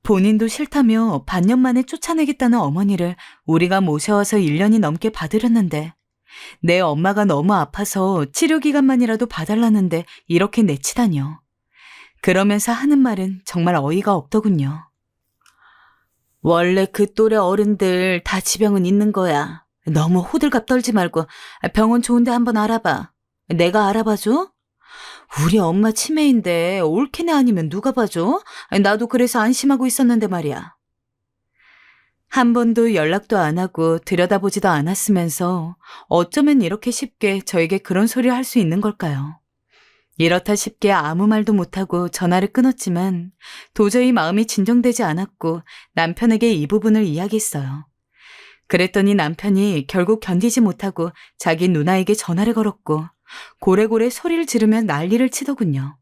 본인도 싫다며 반년 만에 쫓아내겠다는 어머니를 우리가 모셔와서 1년이 넘게 봐드렸는데 내 엄마가 너무 아파서 치료 기간만이라도 봐달라는데 이렇게 내치다뇨. 그러면서 하는 말은 정말 어이가 없더군요. 원래 그 또래 어른들 다 지병은 있는 거야. 너무 호들갑 떨지 말고 병원 좋은데 한번 알아봐. 내가 알아봐줘? 우리 엄마 치매인데 올케네 아니면 누가 봐줘? 나도 그래서 안심하고 있었는데 말이야. 한 번도 연락도 안 하고 들여다보지도 않았으면서 어쩌면 이렇게 쉽게 저에게 그런 소리를 할 수 있는 걸까요? 이렇다 싶게 아무 말도 못하고 전화를 끊었지만 도저히 마음이 진정되지 않았고 남편에게 이 부분을 이야기했어요. 그랬더니 남편이 결국 견디지 못하고 자기 누나에게 전화를 걸었고 고래고래 소리를 지르며 난리를 치더군요.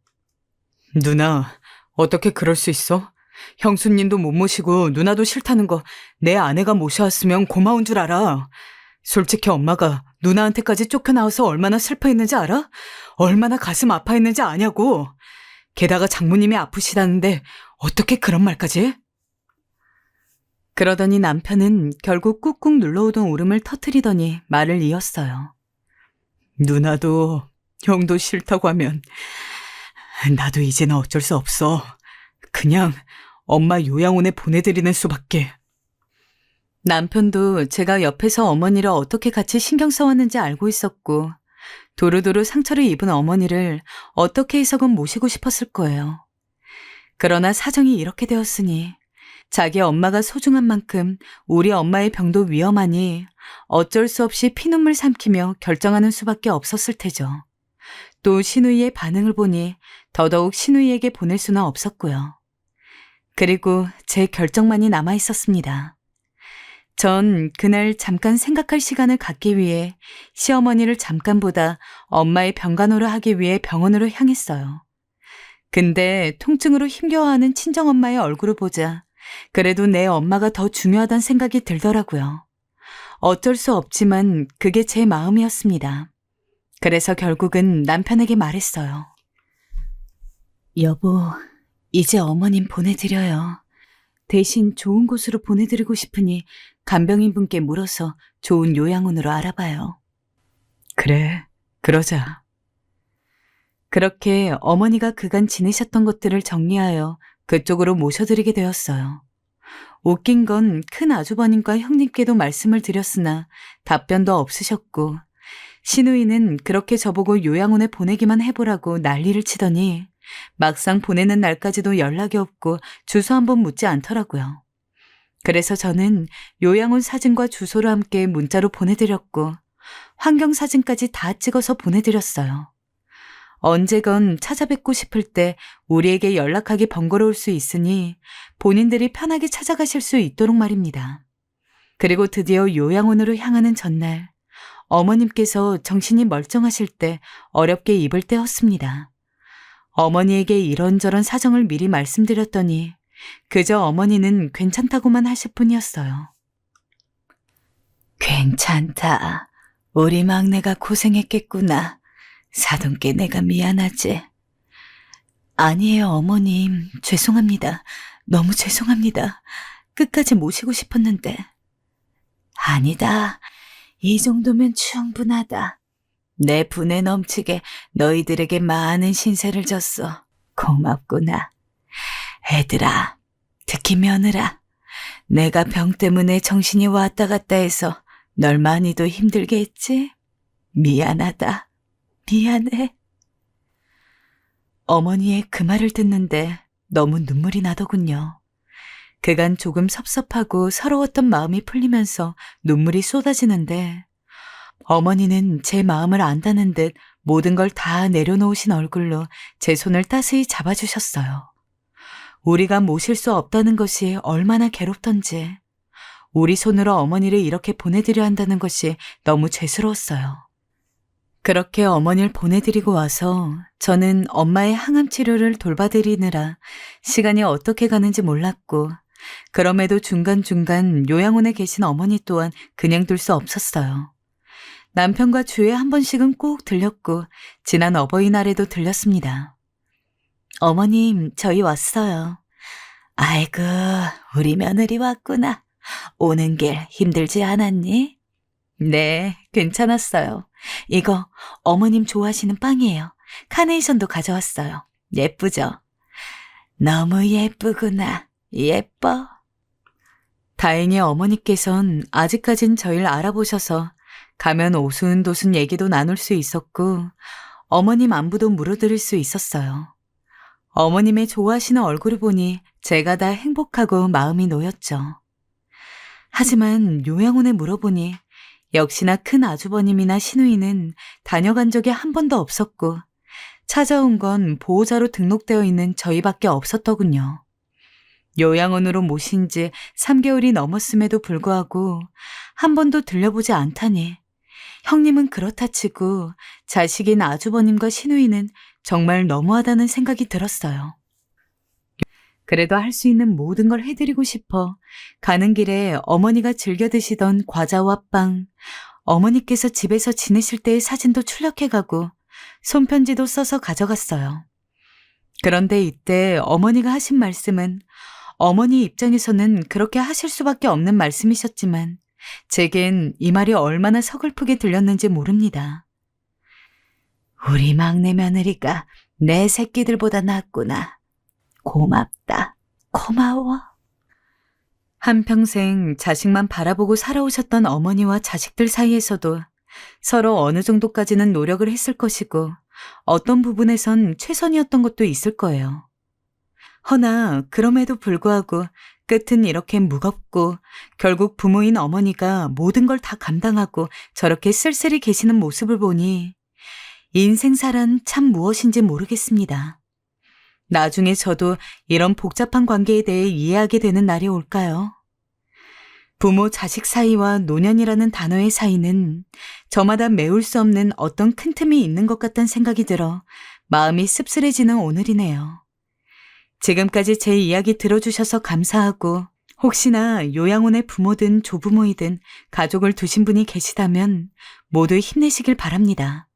누나, 어떻게 그럴 수 있어? 형수님도 못 모시고 누나도 싫다는 거 내 아내가 모셔왔으면 고마운 줄 알아. 솔직히 엄마가 누나한테까지 쫓겨나와서 얼마나 슬퍼했는지 알아? 얼마나 가슴 아파했는지 아냐고. 게다가 장모님이 아프시다는데 어떻게 그런 말까지 해? 그러더니 남편은 결국 꾹꾹 눌러오던 울음을 터뜨리더니 말을 이었어요. 누나도 형도 싫다고 하면 나도 이제는 어쩔 수 없어. 그냥 엄마 요양원에 보내드리는 수밖에. 남편도 제가 옆에서 어머니를 어떻게 같이 신경 써왔는지 알고 있었고 도루도루 상처를 입은 어머니를 어떻게 해서건 모시고 싶었을 거예요. 그러나 사정이 이렇게 되었으니 자기 엄마가 소중한 만큼 우리 엄마의 병도 위험하니 어쩔 수 없이 피눈물 삼키며 결정하는 수밖에 없었을 테죠. 또 신우이의 반응을 보니 더더욱 신우이에게 보낼 수는 없었고요. 그리고 제 결정만이 남아 있었습니다. 전 그날 잠깐 생각할 시간을 갖기 위해 시어머니를 잠깐보다 엄마의 병간호를 하기 위해 병원으로 향했어요. 근데 통증으로 힘겨워하는 친정엄마의 얼굴을 보자 그래도 내 엄마가 더 중요하다는 생각이 들더라고요. 어쩔 수 없지만 그게 제 마음이었습니다. 그래서 결국은 남편에게 말했어요. 여보, 이제 어머님 보내드려요. 대신 좋은 곳으로 보내드리고 싶으니 간병인 분께 물어서 좋은 요양원으로 알아봐요. 그래, 그러자. 그렇게 어머니가 그간 지내셨던 것들을 정리하여 그쪽으로 모셔드리게 되었어요. 웃긴 건 큰 아주버님과 형님께도 말씀을 드렸으나 답변도 없으셨고 신우이는 그렇게 저보고 요양원에 보내기만 해보라고 난리를 치더니 막상 보내는 날까지도 연락이 없고 주소 한번 묻지 않더라고요. 그래서 저는 요양원 사진과 주소를 함께 문자로 보내드렸고 환경사진까지 다 찍어서 보내드렸어요. 언제건 찾아뵙고 싶을 때 우리에게 연락하기 번거로울 수 있으니 본인들이 편하게 찾아가실 수 있도록 말입니다. 그리고 드디어 요양원으로 향하는 전날 어머님께서 정신이 멀쩡하실 때 어렵게 입을 떼었습니다. 어머니에게 이런저런 사정을 미리 말씀드렸더니 그저 어머니는 괜찮다고만 하실 뿐이었어요. 괜찮다. 우리 막내가 고생했겠구나. 사돈께 내가 미안하지. 아니에요, 어머님. 죄송합니다. 너무 죄송합니다. 끝까지 모시고 싶었는데. 아니다. 이 정도면 충분하다. 내 분에 넘치게 너희들에게 많은 신세를 졌어. 고맙구나. 애들아, 특히 며느라. 내가 병 때문에 정신이 왔다 갔다 해서 널 많이도 힘들게 했지? 미안하다. 미안해. 어머니의 그 말을 듣는데 너무 눈물이 나더군요. 그간 조금 섭섭하고 서러웠던 마음이 풀리면서 눈물이 쏟아지는데 어머니는 제 마음을 안다는 듯 모든 걸 다 내려놓으신 얼굴로 제 손을 따스히 잡아주셨어요. 우리가 모실 수 없다는 것이 얼마나 괴롭던지 우리 손으로 어머니를 이렇게 보내드려 한다는 것이 너무 죄스러웠어요. 그렇게 어머니를 보내드리고 와서 저는 엄마의 항암 치료를 돌봐드리느라 시간이 어떻게 가는지 몰랐고 그럼에도 중간중간 요양원에 계신 어머니 또한 그냥 둘 수 없었어요. 남편과 주에 한 번씩은 꼭 들렸고 지난 어버이날에도 들렸습니다. 어머님, 저희 왔어요. 아이고, 우리 며느리 왔구나. 오는 길 힘들지 않았니? 네, 괜찮았어요. 이거 어머님 좋아하시는 빵이에요. 카네이션도 가져왔어요. 예쁘죠? 너무 예쁘구나. 예뻐. 다행히 어머니께선 아직까진 저희를 알아보셔서 가면 오순도순 얘기도 나눌 수 있었고 어머님 안부도 물어드릴 수 있었어요. 어머님의 좋아하시는 얼굴을 보니 제가 다 행복하고 마음이 놓였죠. 하지만 요양원에 물어보니 역시나 큰 아주버님이나 시누이는 다녀간 적이 한 번도 없었고 찾아온 건 보호자로 등록되어 있는 저희밖에 없었더군요. 요양원으로 모신 지 3개월이 넘었음에도 불구하고 한 번도 들려보지 않다니 형님은 그렇다 치고 자식인 아주버님과 시누이는 정말 너무하다는 생각이 들었어요. 그래도 할 수 있는 모든 걸 해드리고 싶어 가는 길에 어머니가 즐겨 드시던 과자와 빵, 어머니께서 집에서 지내실 때의 사진도 출력해가고 손편지도 써서 가져갔어요. 그런데 이때 어머니가 하신 말씀은 어머니 입장에서는 그렇게 하실 수밖에 없는 말씀이셨지만 제겐 이 말이 얼마나 서글프게 들렸는지 모릅니다. 우리 막내 며느리가 내 새끼들보다 낫구나. 고맙다. 고마워. 한평생 자식만 바라보고 살아오셨던 어머니와 자식들 사이에서도 서로 어느 정도까지는 노력을 했을 것이고 어떤 부분에선 최선이었던 것도 있을 거예요. 허나 그럼에도 불구하고 끝은 이렇게 무겁고 결국 부모인 어머니가 모든 걸 다 감당하고 저렇게 쓸쓸히 계시는 모습을 보니 인생사란 참 무엇인지 모르겠습니다. 나중에 저도 이런 복잡한 관계에 대해 이해하게 되는 날이 올까요? 부모 자식 사이와 노년이라는 단어의 사이는 저마다 메울 수 없는 어떤 큰 틈이 있는 것 같다는 생각이 들어 마음이 씁쓸해지는 오늘이네요. 지금까지 제 이야기 들어주셔서 감사하고 혹시나 요양원의 부모든 조부모이든 가족을 두신 분이 계시다면 모두 힘내시길 바랍니다.